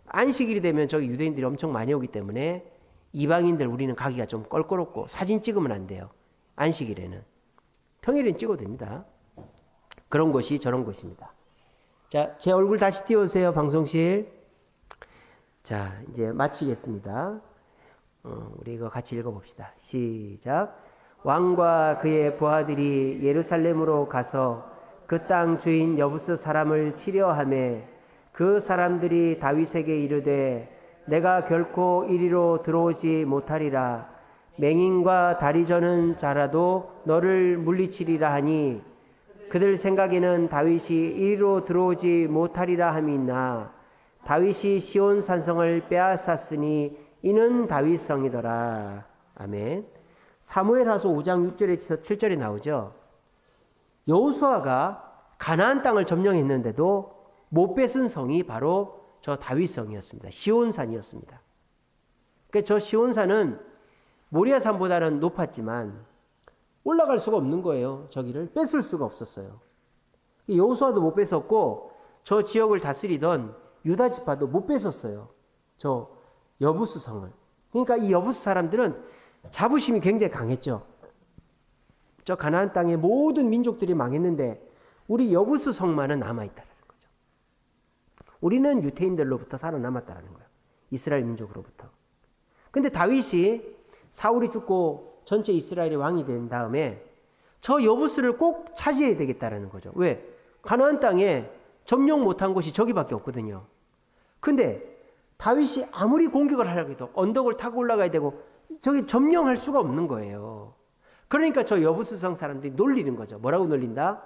안식일이 되면 저기 유대인들이 엄청 많이 오기 때문에 이방인들 우리는 가기가 좀 껄끄럽고 사진 찍으면 안 돼요. 안식일에는. 평일엔 찍어도 됩니다. 그런 곳이 저런 곳입니다. 자, 제 얼굴 다시 띄워주세요, 방송실. 자, 이제 마치겠습니다. 우리 이거 같이 읽어봅시다. 시작. 왕과 그의 부하들이 예루살렘으로 가서 그 땅 주인 여부스 사람을 치려하며 그 사람들이 다윗에게 이르되 내가 결코 이리로 들어오지 못하리라. 맹인과 다리 저는 자라도 너를 물리치리라 하니 그들 생각에는 다윗이 이리로 들어오지 못하리라 함이나 다윗이 시온 산성을 빼앗았으니 이는 다윗 성이더라. 아멘. 사무엘하서 5장 6절에서 7절에 나오죠. 여호수아가 가나안 땅을 점령했는데도 못 뺏은 성이 바로 저 다윗 성이었습니다. 시온산이었습니다. 그러니까 저 시온산은 모리아산보다는 높았지만 올라갈 수가 없는 거예요. 저기를 뺏을 수가 없었어요. 여호수아도 못 뺏었고 저 지역을 다스리던 유다 지파도 못 뺏었어요. 저 여부스 성을. 그러니까 이 여부스 사람들은 자부심이 굉장히 강했죠. 저 가나안 땅의 모든 민족들이 망했는데 우리 여부스 성만은 남아있다는 거죠. 우리는 유태인들로부터 살아남았다는 거예요. 이스라엘 민족으로부터. 근데 다윗이 사울이 죽고 전체 이스라엘의 왕이 된 다음에 저 여부스를 꼭 차지해야 되겠다는 거죠. 왜? 가나안 땅에 점령 못한 곳이 저기밖에 없거든요. 근데 다윗이 아무리 공격을 하려고 해도 언덕을 타고 올라가야 되고 저기 점령할 수가 없는 거예요. 그러니까 저 여부스성 사람들이 놀리는 거죠. 뭐라고 놀린다?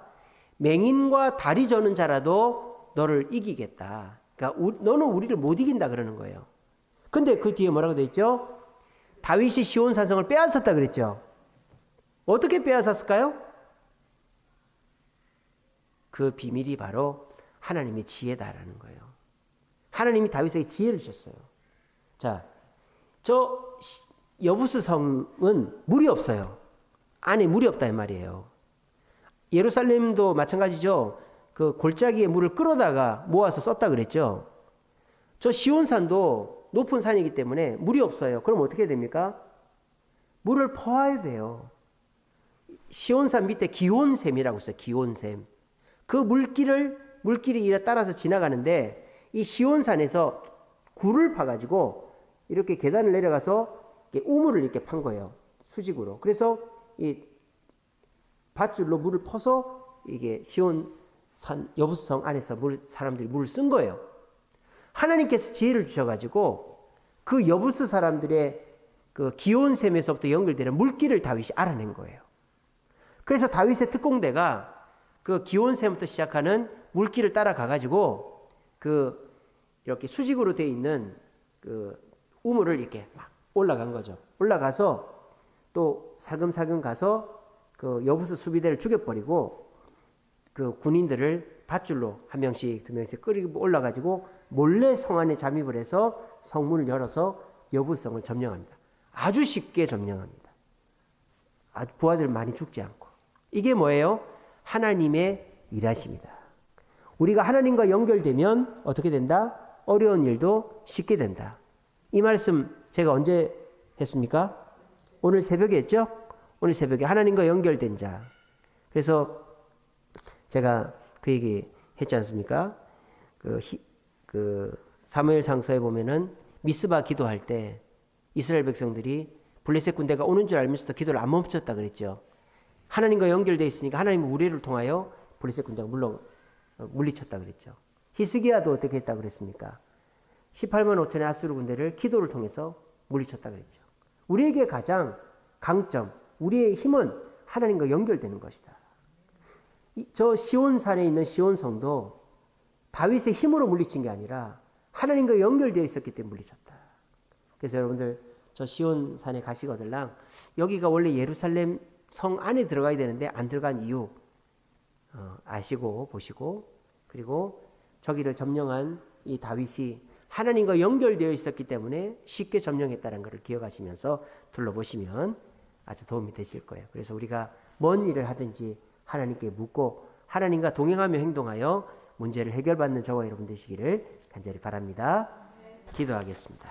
맹인과 다리 저는 자라도 너를 이기겠다. 그러니까 너는 우리를 못 이긴다 그러는 거예요. 근데 그 뒤에 뭐라고 돼 있죠? 다윗이 시온 산성을 빼앗았다 그랬죠. 어떻게 빼앗았을까요? 그 비밀이 바로 하나님의 지혜다라는 거예요. 하나님이 다윗에게 지혜를 주셨어요. 자, 저 여부스 성은 물이 없어요. 안에 물이 없다는 말이에요. 예루살렘도 마찬가지죠. 그 골짜기에 물을 끌어다가 모아서 썼다 그랬죠. 저 시온산도 높은 산이기 때문에 물이 없어요. 그럼 어떻게 됩니까? 물을 퍼와야 돼요. 시온산 밑에 기온샘이라고 있어요. 기온샘. 그 물길이 이래 따라서 지나가는데 이 시온산에서 굴을 파가지고 이렇게 계단을 내려가서 이렇게 우물을 이렇게 판 거예요. 수직으로. 그래서 이 밧줄로 물을 퍼서 이게 시온산 여부스성 안에서 사람들이 물을 쓴 거예요. 하나님께서 지혜를 주셔가지고 그 여부스 사람들의 그 기온샘에서부터 연결되는 물길을 다윗이 알아낸 거예요. 그래서 다윗의 특공대가 그 기온샘부터 시작하는 물길을 따라가가지고 그 이렇게 수직으로 되어 있는 그 우물을 이렇게 막 올라간 거죠. 올라가서 또 살금살금 가서 그 여부스 수비대를 죽여버리고 그 군인들을 밧줄로 한 명씩 두 명씩 끌고 올라가지고 몰래 성 안에 잠입을 해서 성문을 열어서 여부성을 점령합니다. 아주 쉽게 점령합니다. 아주 부하들 많이 죽지 않고. 이게 뭐예요? 하나님의 일하십니다. 우리가 하나님과 연결되면 어떻게 된다? 어려운 일도 쉽게 된다. 이 말씀 제가 언제 했습니까? 오늘 새벽에 했죠? 오늘 새벽에 하나님과 연결된 자. 그래서 제가 그 얘기 했지 않습니까? 그 사무엘상서에 보면은 미스바 기도할 때 이스라엘 백성들이 블레셋 군대가 오는 줄 알면서도 기도를 안 멈췄다 그랬죠. 하나님과 연결되어 있으니까 하나님의 우레를 통하여 블레셋 군대가 물리쳤다 그랬죠. 히스기야도 어떻게 했다 그랬습니까? 18만 5천의 아수르 군대를 기도를 통해서 물리쳤다 그랬죠. 우리에게 가장 강점, 우리의 힘은 하나님과 연결되는 것이다. 저 시온산에 있는 시온성도 다윗의 힘으로 물리친 게 아니라 하나님과 연결되어 있었기 때문에 물리쳤다. 그래서 여러분들 저 시온산에 가시거들랑 여기가 원래 예루살렘 성 안에 들어가야 되는데 안 들어간 이유 아시고 보시고, 그리고 저기를 점령한 이 다윗이 하나님과 연결되어 있었기 때문에 쉽게 점령했다는 것을 기억하시면서 둘러보시면 아주 도움이 되실 거예요. 그래서 우리가 뭔 일을 하든지 하나님께 묻고 하나님과 동행하며 행동하여 문제를 해결받는 저와 여러분 되시기를 간절히 바랍니다. 기도하겠습니다.